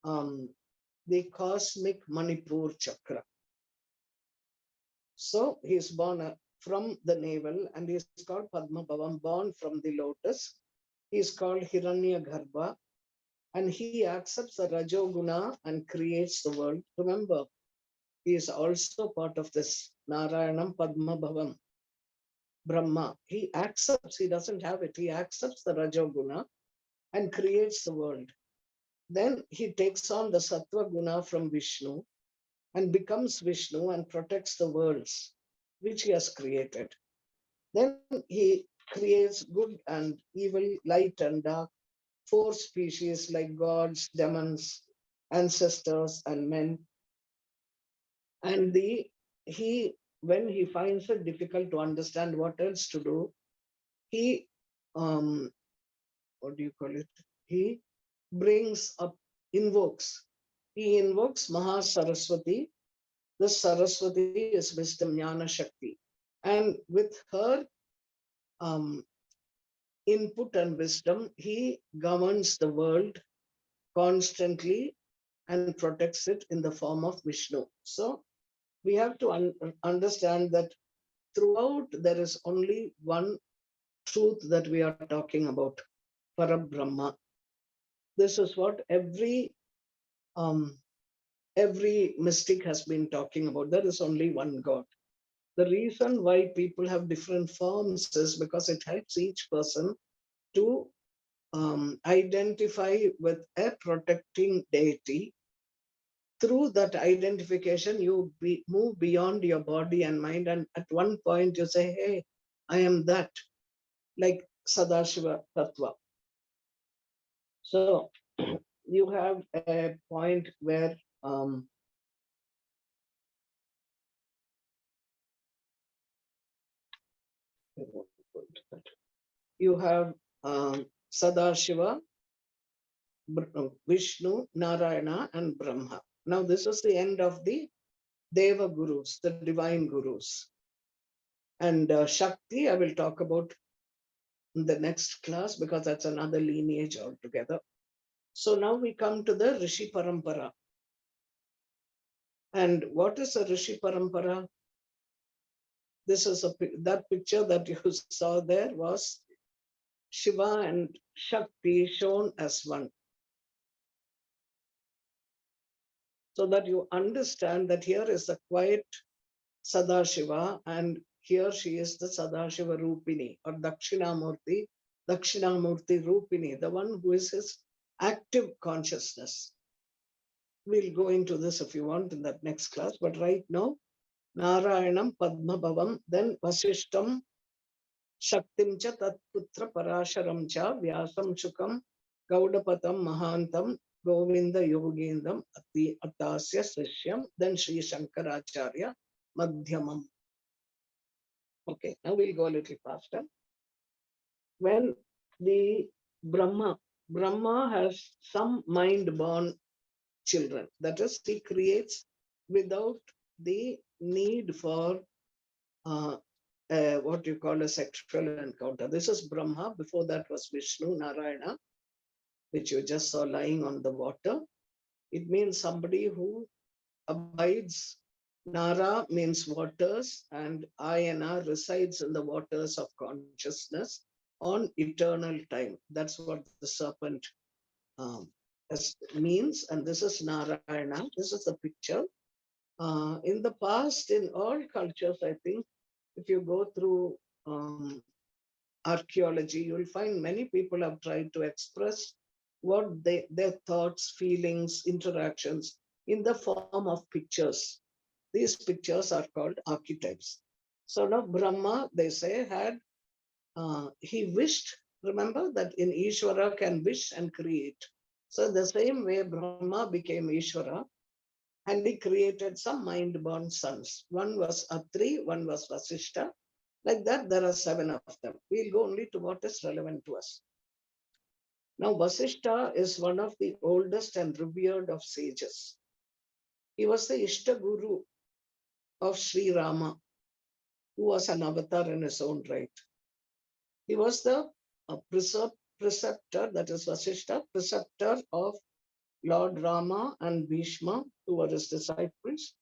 um, the cosmic Manipur chakra. So he is born from the navel, and he is called Padma Bhavam, born from the lotus. He is called Hiranyagarbha, and he accepts the Rajoguna and creates the world. Remember, he is also part of this Narayanam Padma Bhavam. Brahma, he accepts, he doesn't have it, he accepts the Rajoguna and creates the world. Then he takes on the Sattva Guna from Vishnu and becomes Vishnu and protects the worlds which he has created. Then he creates good and evil, light and dark, four species like gods, demons, ancestors, and men. And when he finds it difficult to understand what else to do, he what do you call it? He brings up, invokes. He invokes Maha Saraswati. This Saraswati is wisdom, Jnana Shakti. And with her input and wisdom, he governs the world constantly and protects it in the form of Vishnu. So we have to understand that throughout there is only one truth that we are talking about, Parabrahma. This is what every mystic has been talking about. There is only one God. The reason why people have different forms is because it helps each person to identify with a protecting deity. Through that identification, you move beyond your body and mind, and at one point you say, hey, I am that, like Sadashiva Tattva. So you have a point where you have Sadashiva, Vishnu, Narayana, and Brahma. Now this is the end of the Deva Gurus, the divine Gurus. And Shakti, I will talk about in the next class because that's another lineage altogether. So now we come to the Rishi Parampara. And what is a Rishi Parampara? This is that picture that you saw there was Shiva and Shakti shown as one. So that you understand that here is the quiet Sadashiva, and here she is the Sadashiva Rupini or Dakshinamurti Rupini, the one who is his active consciousness. We'll go into this if you want in that next class, but right now, Narayanam Padma Bhavam, then Vasishtam Shaktim cha tatputra parasharam cha vyasam shukam gaudapatam mahantam Govinda Yogendam Ati Atasya Srishyam, then Sri Shankaracharya Madhyamam. Okay, now we'll go a little faster. When the Brahma has some mind-born children, that is, he creates without the need for what you call a sexual encounter. This is Brahma. Before that was Vishnu, Narayana, which you just saw lying on the water. It means somebody who abides. Nara means waters, and Ayana resides in the waters of consciousness on eternal time. That's what the serpent means. And this is Narayana. This is the picture. In the past, in all cultures, I think, if you go through archaeology, you'll find many people have tried to express what their thoughts, feelings, interactions in the form of pictures. These pictures are called archetypes. So now Brahma, they say, he wished, remember that in Ishvara can wish and create. So the same way Brahma became Ishvara, and he created some mind-born sons. One was Atri, one was Vasishta. Like that, there are 7 of them. We'll go only to what is relevant to us. Now, Vasishta is one of the oldest and revered of sages. He was the Ishta Guru of Sri Rama, who was an avatar in his own right. He was the preceptor, that is Vasishta, preceptor of Lord Rama and Bhishma, who were his disciples.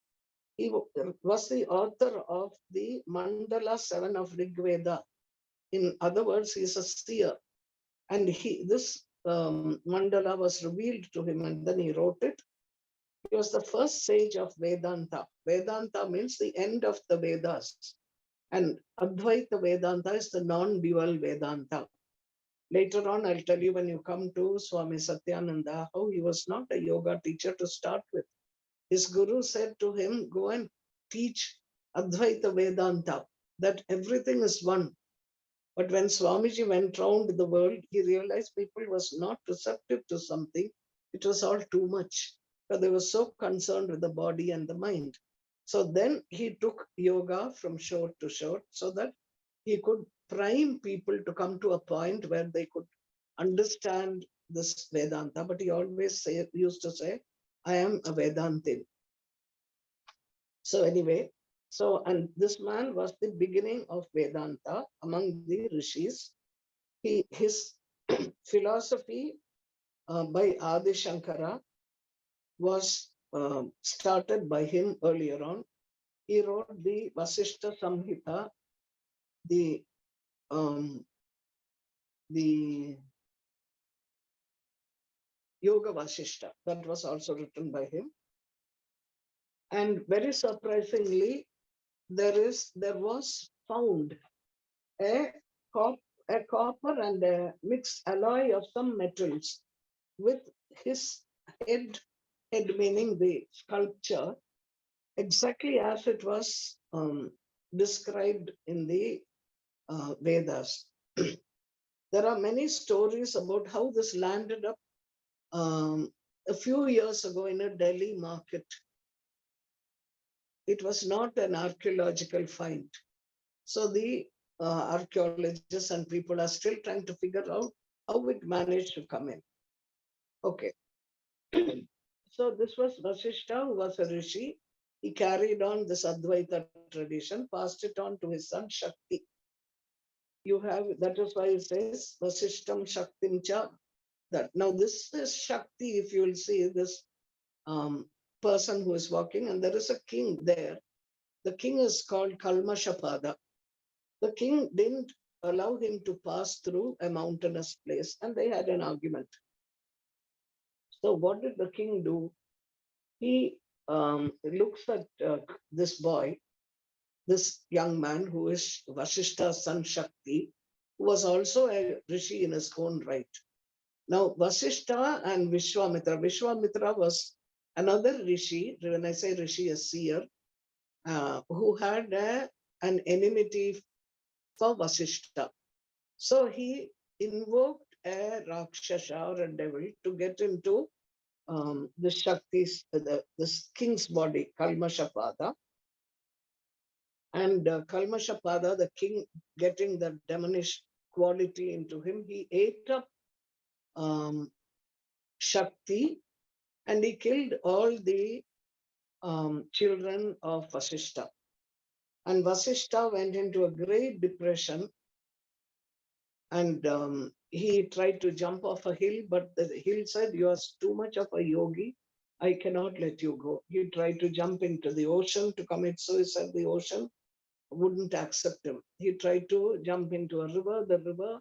He was the author of the Mandala 7 of Rig Veda. In other words, he is a seer. And this mandala was revealed to him, and then he wrote it. He was the first sage of Vedanta. Vedanta means the end of the Vedas. And Advaita Vedanta is the non-dual Vedanta. Later on, I'll tell you when you come to Swami Satyananda, how he was not a yoga teacher to start with. His guru said to him, go and teach Advaita Vedanta, that everything is one. But when Swamiji went round the world, he realized people was not receptive to something. It was all too much. But they were so concerned with the body and the mind. So then he took yoga from shore to shore so that he could prime people to come to a point where they could understand this Vedanta. But he always used to say, I am a Vedantin. So anyway, and this man was the beginning of Vedanta among the rishis. His philosophy by Adi Shankara was started by him earlier on. He wrote the Vasishta Samhita, the Yoga Vasishta, that was also written by him. And very surprisingly, there was found a copper and a mixed alloy of some metals with his head meaning the sculpture, exactly as it was described in the Vedas. There are many stories about how this landed up a few years ago in a Delhi market. It was not an archaeological find. So the archaeologists and people are still trying to figure out how it managed to come in. Okay. So this was Vasishta, who was a rishi. He carried on this Advaita tradition, passed it on to his son Shakti. You have, that is why it says Vasishtam Shaktim Cha. That now this is Shakti, if you will see this person who is walking, and there is a king there. The king is called Kalmashapada. The king didn't allow him to pass through a mountainous place, and they had an argument. So what did the king do? He looks at this boy, this young man who is Vasishta's son Shakti, who was also a rishi in his own right. Now, Vasishta and Vishwamitra was another rishi, when I say rishi, a seer, who had an enmity for Vasishta. So he invoked a Rakshasa or a devil to get into the Shakti's, this king's body, Kalmashapada. And Kalmashapada, the king, getting the demonish quality into him, he ate up um, Shakti and he killed all the children of Vasishta. And Vasishta went into a great depression and he tried to jump off a hill, but the hill said, "You are too much of a yogi. I cannot let you go." He tried to jump into the ocean to commit suicide. The ocean wouldn't accept him. He tried to jump into a river. The river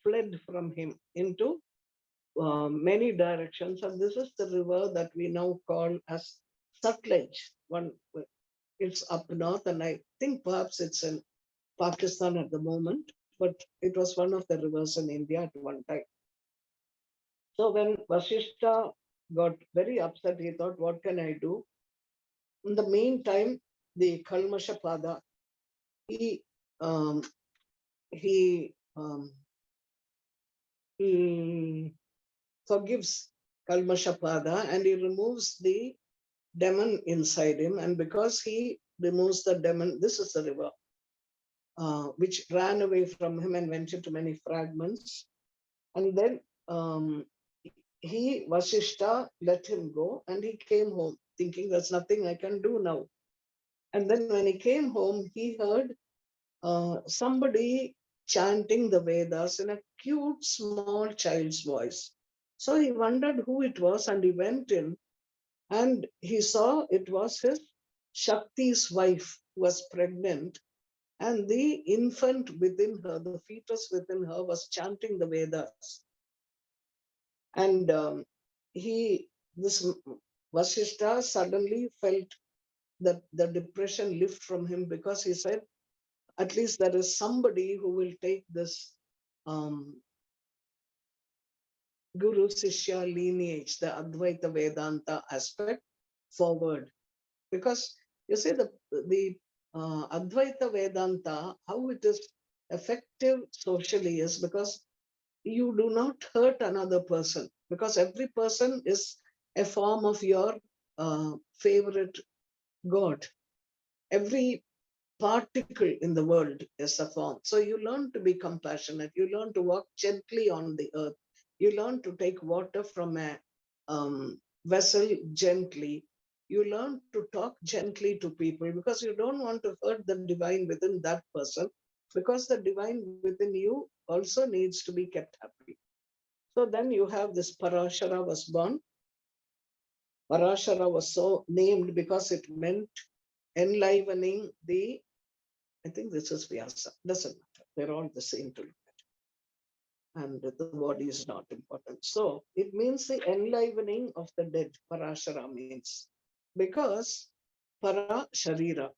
fled from him into many directions. And this is the river that we now call as Sutlej. It's up north, and I think perhaps it's in Pakistan at the moment, but it was one of the rivers in India at one time. So when Vasishta got very upset, he thought, what can I do? In the meantime, the Kalmashapada, he um, he um, he forgives Kalmashapada and he removes the demon inside him. And because he removes the demon, this is the river which ran away from him and went into many fragments. And then Vasishta, let him go and he came home thinking there's nothing I can do now. And then when he came home, he heard somebody chanting the Vedas in a cute, small child's voice. So he wondered who it was and he went in and he saw it was his Shakti's wife who was pregnant, and the infant within her, the fetus within her, was chanting the Vedas. And this Vasishta suddenly felt that the depression lift from him because he said, at least there is somebody who will take this Guru Sishya lineage, the Advaita Vedanta aspect forward. Because you see, the Advaita Vedanta, how it is effective socially is because you do not hurt another person, because every person is a form of your favorite God. Every particle in the world is a form. So you learn to be compassionate. You learn to walk gently on the earth. You learn to take water from a vessel gently. You learn to talk gently to people because you don't want to hurt the divine within that person, because the divine within you also needs to be kept happy. So then you have this Parashara was born. Parashara was so named because it meant enlivening the, I think this is Vyasa, doesn't matter. They're all the same to look at. And the body is not important. So it means the enlivening of the dead, Parashara means. Because Para Sharira,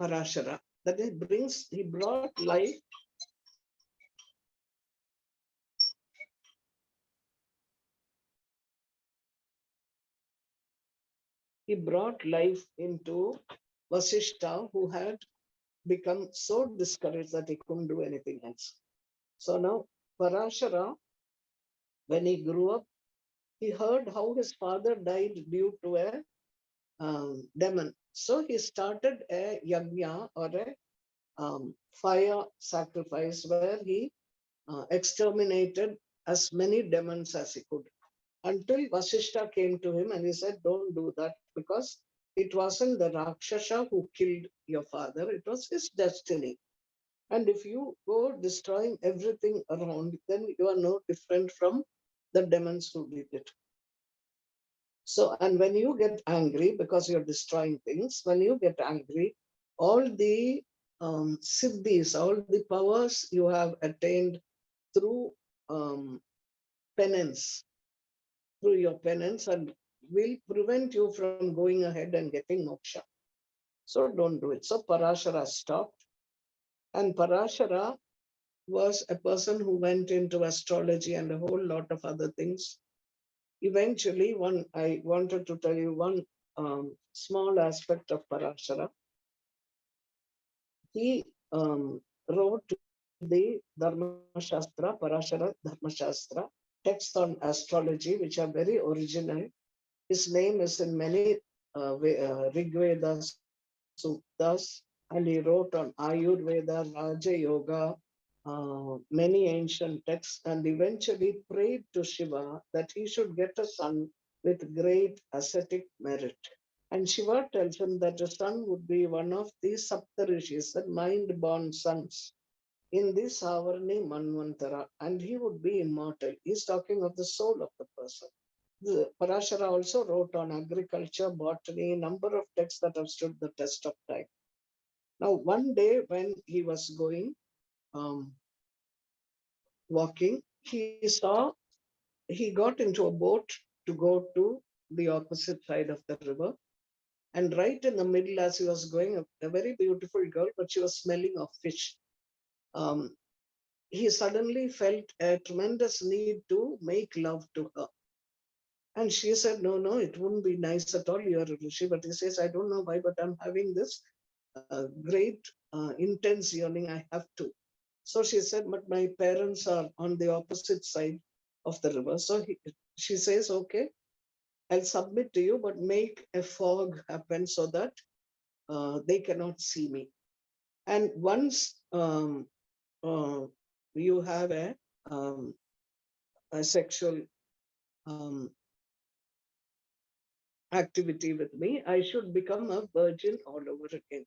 Parashara, that he brought life. He brought life into Vasishta, who had become so discouraged that he couldn't do anything else. So now Parashara, when he grew up, he heard how his father died due to a demon. So he started a yajna or a fire sacrifice where he exterminated as many demons as he could. Until Vasishta came to him and he said, don't do that, because it wasn't the Rakshasa who killed your father, it was his destiny. And if you go destroying everything around, then you are no different from the demons who did it. So, and when you get angry because you're destroying things, when you get angry, all the siddhis, all the powers you have attained through penance, through your penance, and will prevent you from going ahead and getting moksha. So don't do it. So Parashara stopped. And Parashara was a person who went into astrology and a whole lot of other things. Eventually, I wanted to tell you one small aspect of Parashara. He wrote the Dharma Shastra, Parashara Dharma Shastra, texts on astrology, which are very original. His name is in many Rig Veda Suktas, and he wrote on Ayurveda, Raja Yoga, many ancient texts, and eventually prayed to Shiva that he should get a son with great ascetic merit. And Shiva tells him that the son would be one of the Saptarishis, the mind-born sons in the Savarni Manvantara, and he would be immortal. He's talking of the soul of the person. The Parashara also wrote on agriculture, botany, number of texts that have stood the test of time. Now, one day when he was going, walking, he got into a boat to go to the opposite side of the river. And right in the middle, as he was going, a very beautiful girl, but she was smelling of fish. He suddenly felt a tremendous need to make love to her. And she said, no, no, it wouldn't be nice at all. You're a Rishi. But he says, I don't know why, but I'm having this great, intense yearning. I have to. So she said, but my parents are on the opposite side of the river. So she says, okay, I'll submit to you, but make a fog happen so that they cannot see me. And once you have a sexual um, activity with me, I should become a virgin all over again.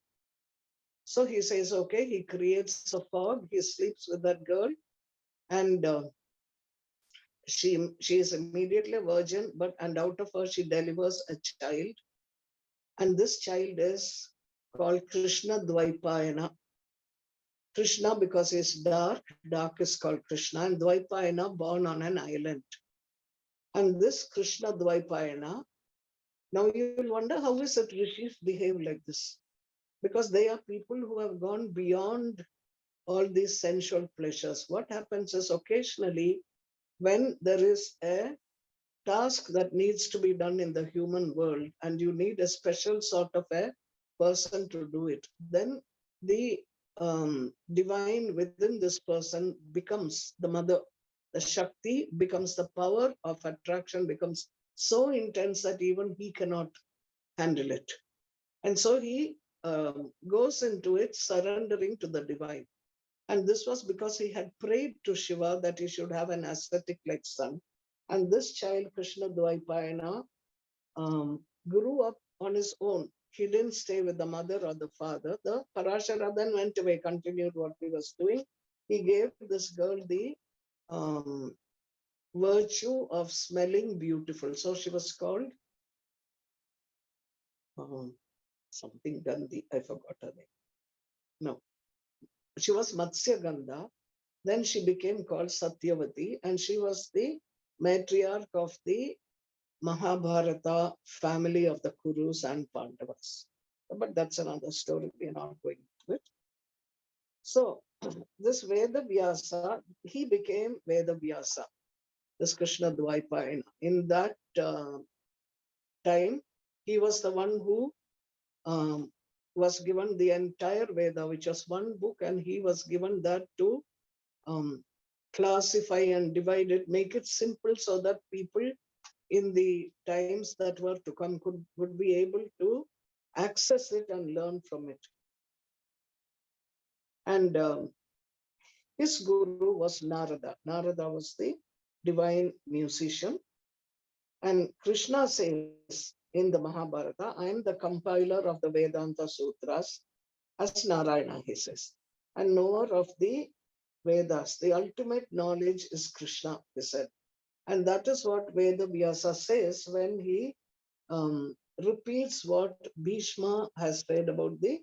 So he says, okay, he creates a fog, he sleeps with that girl, and she is immediately a virgin, and out of her she delivers a child. And this child is called Krishna Dvaipayana. Krishna, because he's dark is called Krishna, and Dvaipayana, born on an island. And this Krishna Dvaipayana, now you'll wonder, how is it rishis behave like this? Because they are people who have gone beyond all these sensual pleasures. What happens is occasionally when there is a task that needs to be done in the human world and you need a special sort of a person to do it, then the divine within this person becomes the mother. The Shakti becomes the power of attraction, becomes so intense that even he cannot handle it. And so he goes into it, surrendering to the divine. And this was because he had prayed to Shiva that he should have an ascetic like son. And this child, Krishna Dvaipayana, grew up on his own. He didn't stay with the mother or the father. The Parashara then went away, continued what he was doing. He gave this girl the virtue of smelling beautiful. So she was called something Gandhi. I forgot her name. No, she was Matsya Gandha. Then she became called Satyavati, and she was the matriarch of the Mahabharata family of the Kurus and Pandavas. But that's another story. We are not going into it. So this Veda Vyasa, he became Veda Vyasa, this Krishna Dvaipayana. In that time, he was the one who was given the entire Veda, which was one book, and he was given that to classify and divide it, make it simple so that people in the times that were to come would be able to access it and learn from it. And his guru was Narada. Narada was the divine musician. And Krishna says in the Mahabharata, I am the compiler of the Vedanta Sutras, as Narayana, he says, and knower of the Vedas. The ultimate knowledge is Krishna, he said. And that is what Veda Vyasa says when he repeats what Bhishma has said about the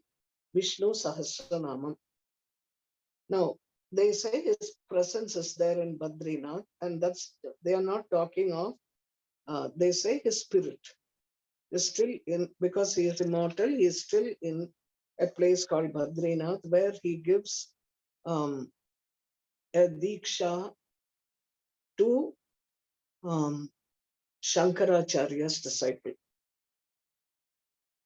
Vishnu Sahasranamam. Now, they say his presence is there in Badrinath, and they are not talking of, they say his spirit is still in, because he is immortal, he is still in a place called Badrinath, where he gives a Diksha to Shankaracharya's disciple.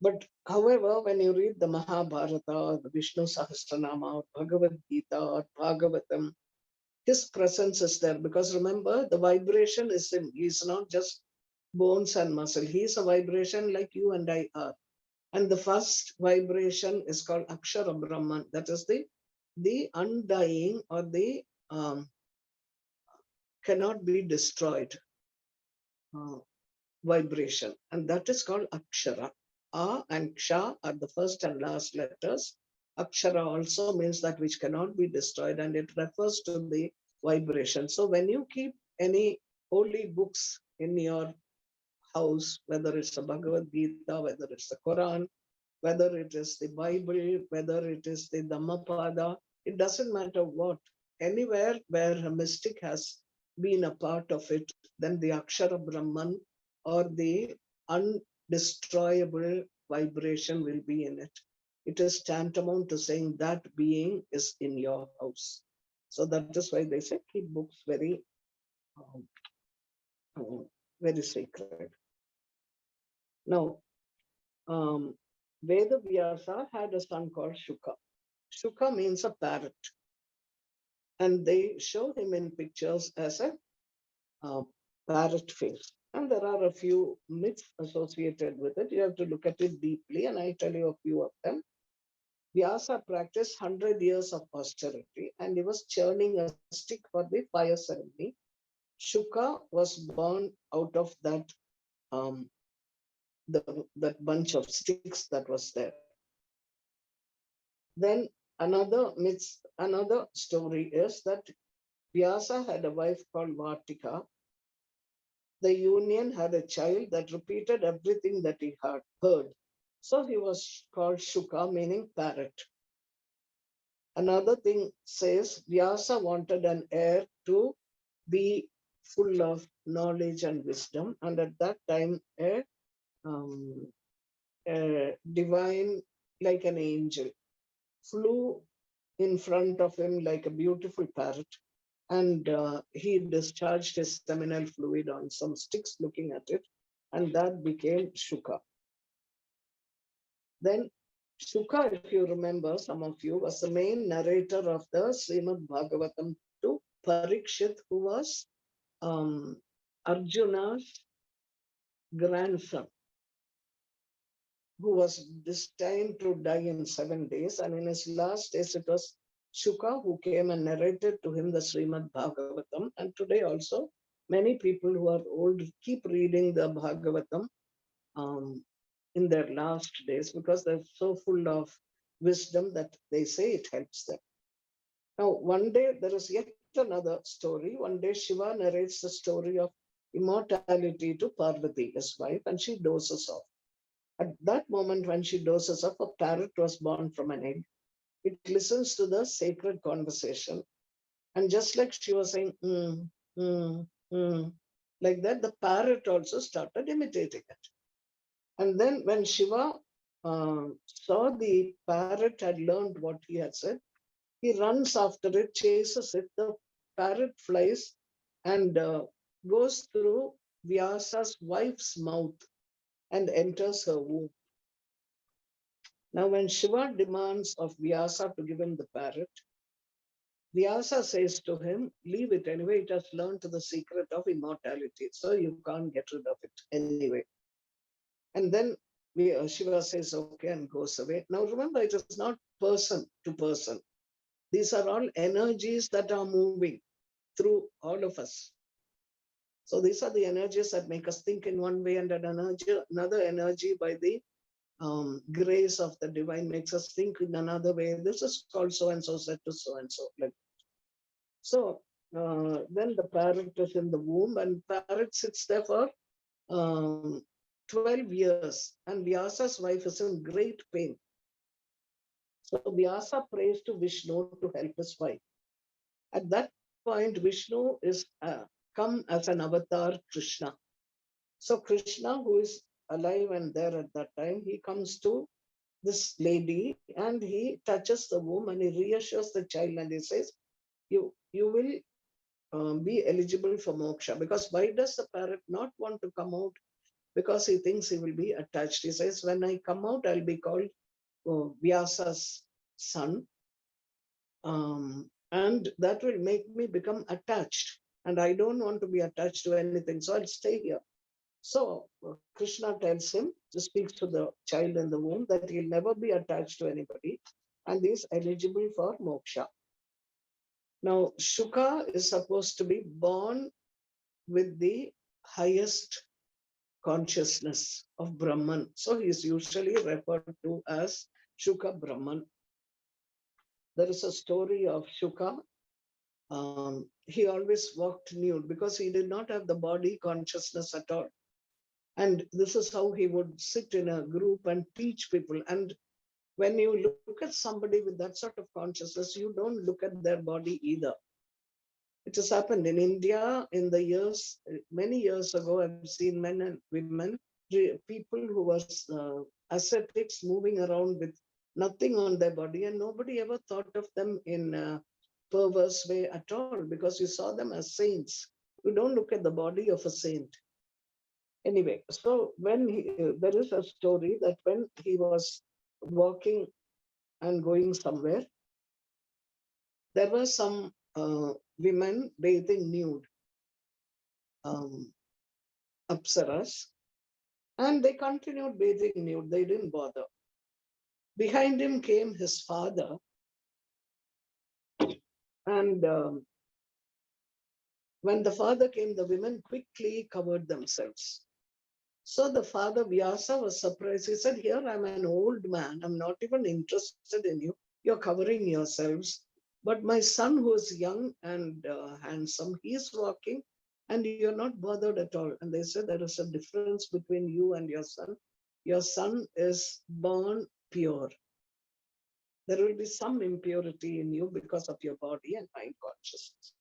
But However, when you read the Mahabharata, or the Vishnu Sahasranama, or Bhagavad Gita, or Bhagavatam, his presence is there, because remember, the vibration is him. He's not just bones and muscle. He's a vibration like you and I are. And the first vibration is called Akshara Brahman. That is the undying, or the cannot be destroyed uh, vibration. And that is called Akshara. A and Ksha are the first and last letters. Akshara also means that which cannot be destroyed, and it refers to the vibration. So when you keep any holy books in your house, whether it's the Bhagavad Gita, whether it's the Quran, whether it is the Bible, whether it is the Dhammapada, it doesn't matter what. Anywhere where a mystic has been a part of it, then the Akshara Brahman, or the undestroyable vibration, will be in it. It is tantamount to saying that being is in your house. So that is why they say keep books um, very sacred. Now, um, Vedavyasa had a son called Shuka. Shuka means a parrot, and they show him in pictures as a uh, parrot face. And there are a few myths associated with it. You have to look at it deeply, and I tell you a few of them. Vyasa practiced 100 years of austerity, and he was churning a stick for the fire ceremony. Shuka was born out of um, that bunch of sticks that was there. Then another story is that Vyasa had a wife called Vartika. The union had a child that repeated everything that he had heard. So he was called Shuka, meaning parrot. Another thing says Vyasa wanted an heir to be full of knowledge and wisdom. And at that time, um, a divine, like an angel, flew in front of him like a beautiful parrot, and he discharged his seminal fluid on some sticks looking at it, and that became Shuka. Then Shuka, if you remember, some of you, was the main narrator of the Srimad Bhagavatam to Parikshit, who was Arjuna's grandson, who was destined to die in 7 days. And in his last days, it was Shuka who came and narrated to him the Srimad Bhagavatam. And today also, many people who are old keep reading the Bhagavatam um, in their last days, because they're so full of wisdom that they say it helps them. Now, one day, there is yet another story. One day, Shiva narrates the story of immortality to Parvati, his wife, and she dozes off. At that moment, when she dozes off, a parrot was born from an egg. It listens to the sacred conversation. And just like she was saying, like that, the parrot also started imitating it. And then when Shiva saw the parrot had learned what he had said, he runs after it, chases it. The parrot flies and goes through Vyasa's wife's mouth and enters her womb. Now, when Shiva demands of Vyasa to give him the parrot, Vyasa says to him, leave it anyway, it has learned the secret of immortality, so you can't get rid of it anyway. And then Shiva says, okay, and goes away. Now, remember, it is not person to person. These are all energies that are moving through all of us. So these are the energies that make us think in one way, and another energy by the grace of the divine makes us think in another way. This is called so and so said to so and so. Like so, then the parrot is in the womb, and parrot sits there for um, 12 years, and Vyasa's wife is in great pain. So Vyasa prays to Vishnu to help his wife. At that point, Vishnu is come as an avatar Krishna. So Krishna, who is alive and there at that time, he comes to this lady and he touches the womb and he reassures the child and he says, you will be eligible for moksha. Because why does the parrot not want to come out because he thinks he will be attached. He says, when I come out, I'll be called Vyasa's son. And that will make me become attached. And I don't want to be attached to anything. So I'll stay here. So Krishna tells him, to speak to the child in the womb, that he'll never be attached to anybody and is eligible for moksha. Now, Shuka is supposed to be born with the highest consciousness of Brahman. So he is usually referred to as Shuka Brahman. There is a story of Shuka. He always walked nude because he did not have the body consciousness at all. And this is how he would sit in a group and teach people. And when you look at somebody with that sort of consciousness, you don't look at their body either. It has happened in India in the years, many years ago. I've seen men and women, people who were ascetics moving around with nothing on their body, and nobody ever thought of them in a perverse way at all, because you saw them as saints. You don't look at the body of a saint. Anyway, so when there is a story that when he was walking and going somewhere, there were some women bathing nude, um, apsaras, and they continued bathing nude. They didn't bother. Behind him came his father, and when the father came, the women quickly covered themselves. So the father, Vyasa, was surprised. He said, here I'm an old man. I'm not even interested in you. You're covering yourselves. But my son, who is young and handsome, he's walking and you're not bothered at all. And they said, there is a difference between you and your son. Your son is born pure. There will be some impurity in you because of your body and mind consciousness.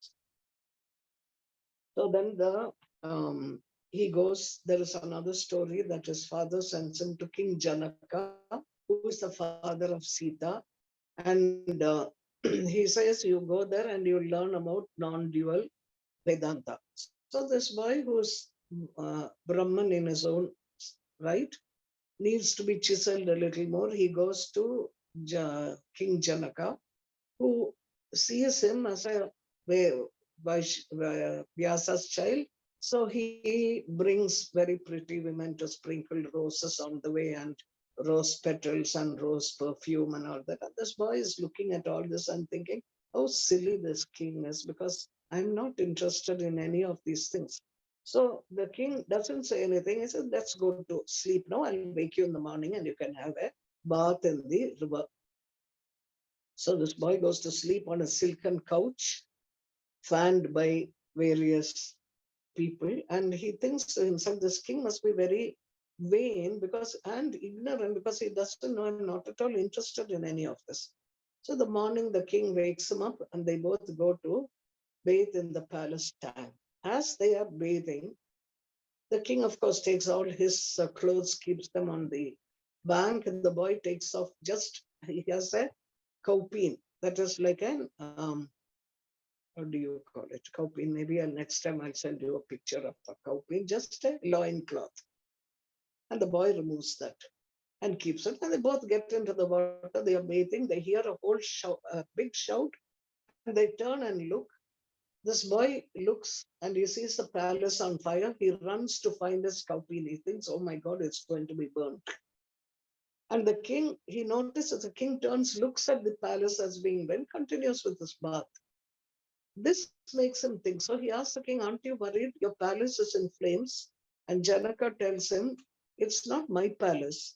So then he goes, there is another story that his father sends him to King Janaka, who is the father of Sita. And he says, you go there and you learn about non-dual Vedanta. So this boy who's Brahman in his own right needs to be chiseled a little more. He goes to King Janaka, who sees him as a Vyasa's child. So he brings very pretty women to sprinkle roses on the way, and rose petals and rose perfume and all that. And this boy is looking at all this and thinking, how silly this king is, because I'm not interested in any of these things. So the king doesn't say anything. He says, let's go to sleep now. I'll wake you in the morning and you can have a bath in the river. So this boy goes to sleep on a silken couch, fanned by various people, and he thinks to himself, this king must be very vain and ignorant, because he doesn't know, I'm not at all interested in any of this. So the morning the king wakes him up and they both go to bathe in the palace tank. As they are bathing, the king, of course, takes all his clothes, keeps them on the bank, and the boy takes off he has a kaupin, that is like an what do you call it? Kaupin. Maybe next time I'll send you a picture of the kaupin, just a loin cloth. And the boy removes that and keeps it. And they both get into the water. They are bathing. They hear a whole shout, a big shout, and they turn and look. This boy looks and he sees the palace on fire. He runs to find his kaupin. He thinks, oh my God, it's going to be burnt. And the king, he notices, the king turns, looks at the palace as being burnt, continues with his bath. This makes him think. So he asks the king, aren't you worried? Your palace is in flames. And Janaka tells him, it's not my palace.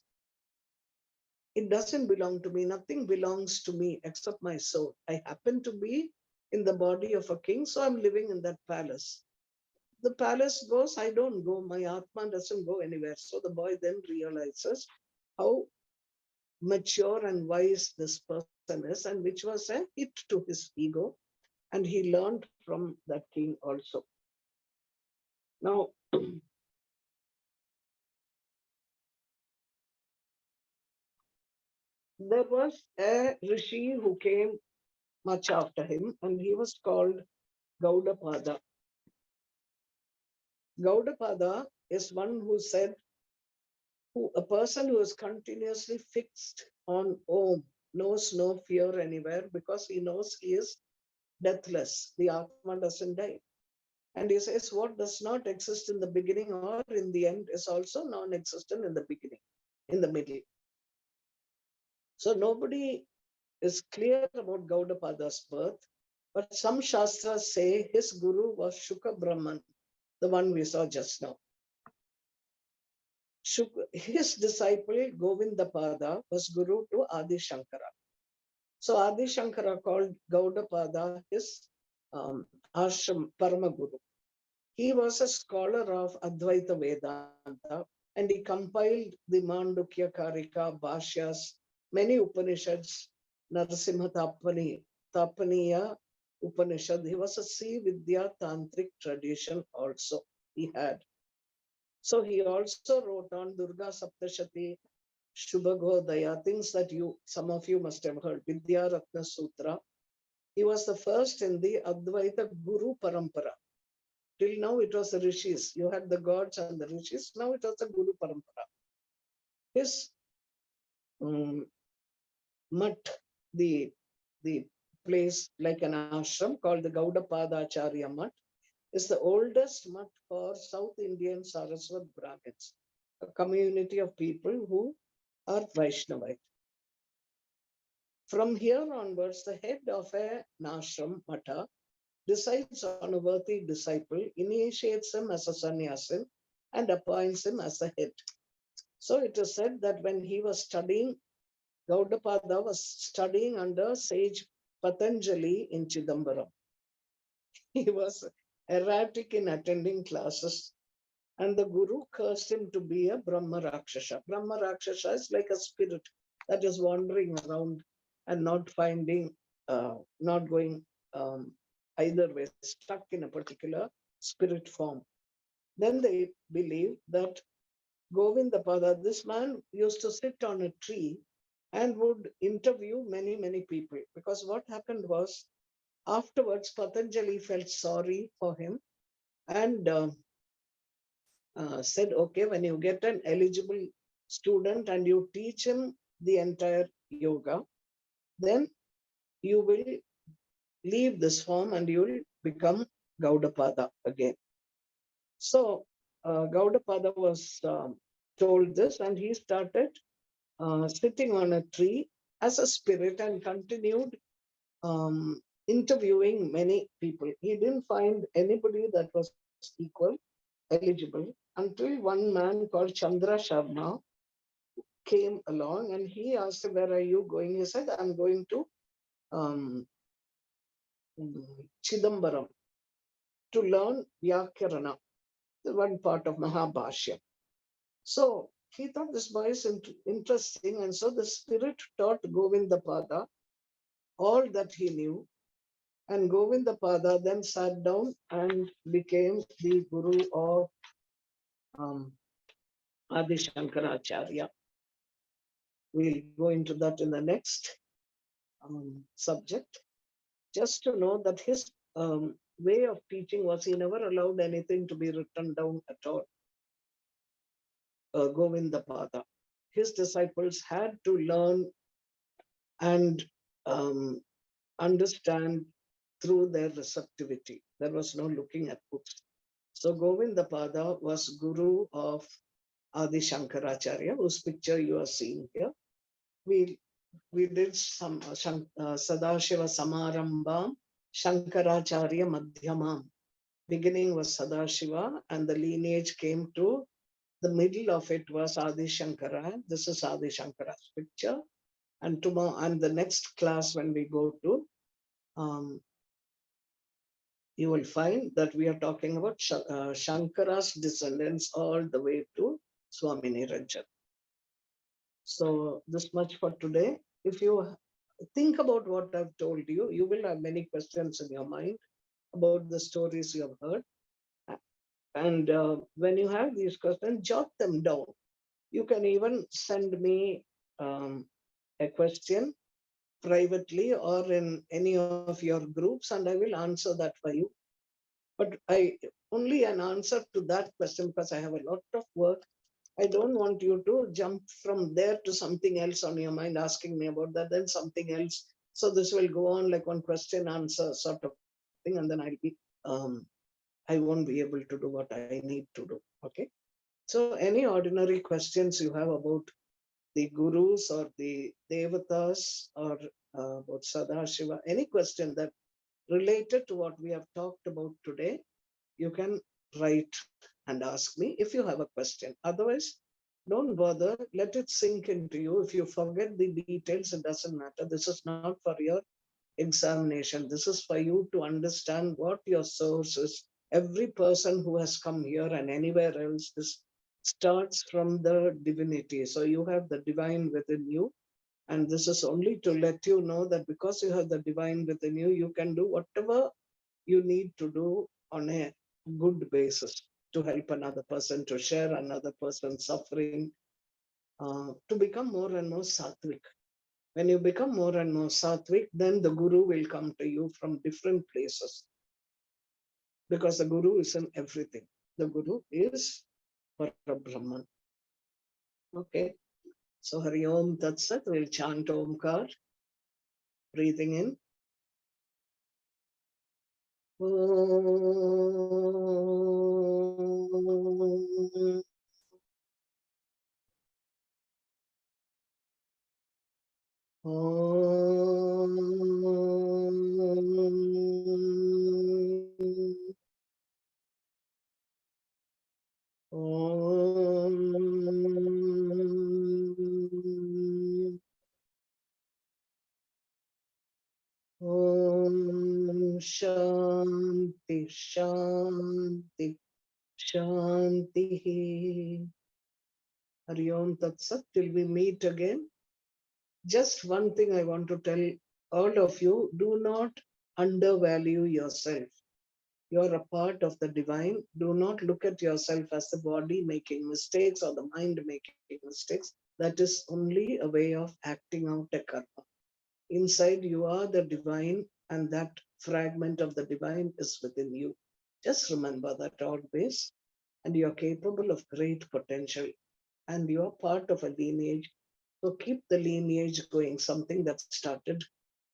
It doesn't belong to me. Nothing belongs to me except my soul. I happen to be in the body of a king, so I'm living in that palace. The palace goes, I don't go. My Atma doesn't go anywhere. So the boy then realizes how mature and wise this person is, and which was a hit to his ego. And he learned from that king also. Now, there was a rishi who came much after him, and he was called Gaudapada. Gaudapada is one who said, a person who is continuously fixed on Om knows no fear anywhere because he knows he is deathless. The Atma doesn't die. And he says what does not exist in the beginning or in the end is also non-existent in the beginning, in the middle. So nobody is clear about Gaudapada's birth, but some Shastras say his guru was Shuka Brahman, the one we saw just now. His disciple Govindapada was guru to Adi Shankara. So Adi Shankara called Gaudapada his ashram Paramaguru. He was a scholar of Advaita Vedanta and he compiled the Mandukya Karika, Bhashyas, many Upanishads, Narasimha Tapaniya Upanishad. He was a Sri Vidya Tantric tradition also he had. So he also wrote on Durga Saptashati, Shubhagodaya, things that some of you must have heard, Vidya Ratna Sutra. He was the first in the Advaita Guru Parampara. Till now it was the rishis. You had the gods and the rishis. Now it was the Guru Parampara. His mat, the place like an ashram called the Gaudapada Acharya Mat, is the oldest mat for South Indian Saraswat Brahmins, a community of people who are Vaishnavite. From here onwards, the head of a ashram, Mata, decides on a worthy disciple, initiates him as a sannyasin, and appoints him as the head. So it is said that when he was studying, Gaudapada was studying under sage Patanjali in Chidambaram. He was erratic in attending classes, and the Guru cursed him to be a Brahma Rakshasa. Brahma Rakshasa is like a spirit that is wandering around and not finding, not going either way, stuck in a particular spirit form. Then they believe that Govindapada, this man used to sit on a tree and would interview many, many people. Because what happened was, afterwards, Patanjali felt sorry for him and said, okay, when you get an eligible student and you teach him the entire yoga, then you will leave this form and you will become Gaudapada again. So Gaudapada was told this and he started sitting on a tree as a spirit and continued interviewing many people. He didn't find anybody that was equal, eligible, until one man called Chandra Sharma came along and he asked him, where are you going? He said, I'm going to Chidambaram to learn Vyakarana, the one part of Mahabhashya. So he thought this boy is interesting, and so the spirit taught Govindapada all that he knew, and Govindapada then sat down and became the guru of Adi Shankaracharya. We'll go into that in the next subject. Just to know that his way of teaching was he never allowed anything to be written down at all. Govindapada. His disciples had to learn and understand through their receptivity. There was no looking at books. So Govindapada was guru of Adi Shankaracharya, whose picture you are seeing here. We did some Sadashiva Samarambam, Shankaracharya Madhyamam. Beginning was Sadashiva, and the lineage came to the middle of it was Adi Shankara. This is Adi Shankara's picture. And tomorrow, and the next class, when we go to, you will find that we are talking about Shankara's descendants all the way to Swami Niranjan. So this much for today. If you think about what I've told you, you will have many questions in your mind about the stories you have heard. And when you have these questions, jot them down. You can even send me a question privately or in any of your groups, and I will answer that for you. But I only an answer to that question because I have a lot of work I don't want you to jump from there to something else on your mind, asking me about that, then something else. So this will go on like one question answer sort of thing, and then I won't be able to do what I need to do. Okay. So any ordinary questions you have about the gurus or the devatas or about Sadashiva, any question that related to what we have talked about today, you can write and ask me if you have a question. Otherwise, don't bother. Let it sink into you. If you forget the details, it doesn't matter. This is not for your examination. This is for you to understand what your source is. Every person who has come here and anywhere else, this starts from the divinity. So you have the divine within you. And this is only to let you know that because you have the divine within you, you can do whatever you need to do on a good basis to help another person, to share another person's suffering, to become more and more sattvic. When you become more and more sattvic, then the guru will come to you from different places because the guru is in everything. The guru is Parabrahman. Okay. So Hari Om Tat Sat, we'll chant Omkar, breathing in. Om. Shanti, Shanti, Shanti. Hari Om Tat Sat. Till we meet again. Just one thing I want to tell all of you, do not undervalue yourself. You're a part of the divine. Do not look at yourself as the body making mistakes or the mind making mistakes. That is only a way of acting out a karma. Inside you are the divine, and that fragment of the divine is within you. Just remember that always. And you're capable of great potential. And you're part of a lineage. So keep the lineage going, something that started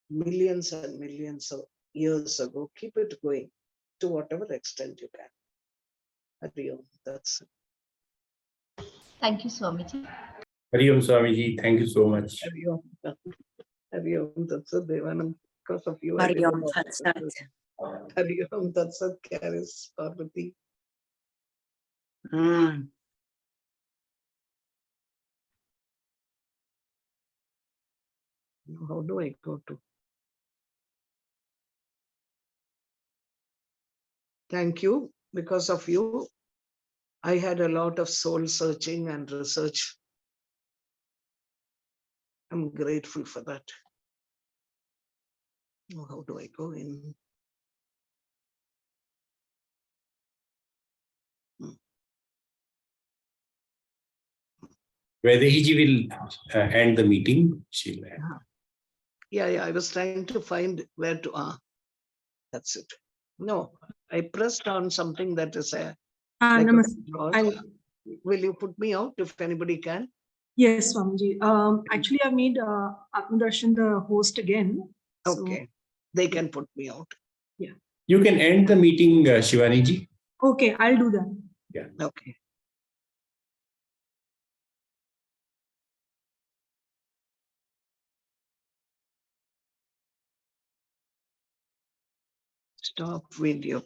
millions and millions of years ago. Keep it going to whatever extent you can. Hari Om. That's it. Thank you, Swamiji. Hari Om Swamiji, thank you so much. Hari Om. Hari Om. That's it, Devanam. Because of you, I Hari didn't Om know. Tat Sat. Hari Om. That's it, carries Parvati. How do I go to? Thank you. Because of you, I had a lot of soul searching and research. I'm grateful for that. How do I go in? Vaidehi will end the meeting. She'll end. Yeah. I was trying to find where to. That's it. No, I pressed on something that is a. Like Namaste. Will you put me out if anybody can? Yes, Swamiji. Actually, I made Atmadarshan the host again. So, Okay. They can put me out. yeah. You can end the meeting, Shivani ji. Okay, I'll do that. Yeah. Okay. Stop video.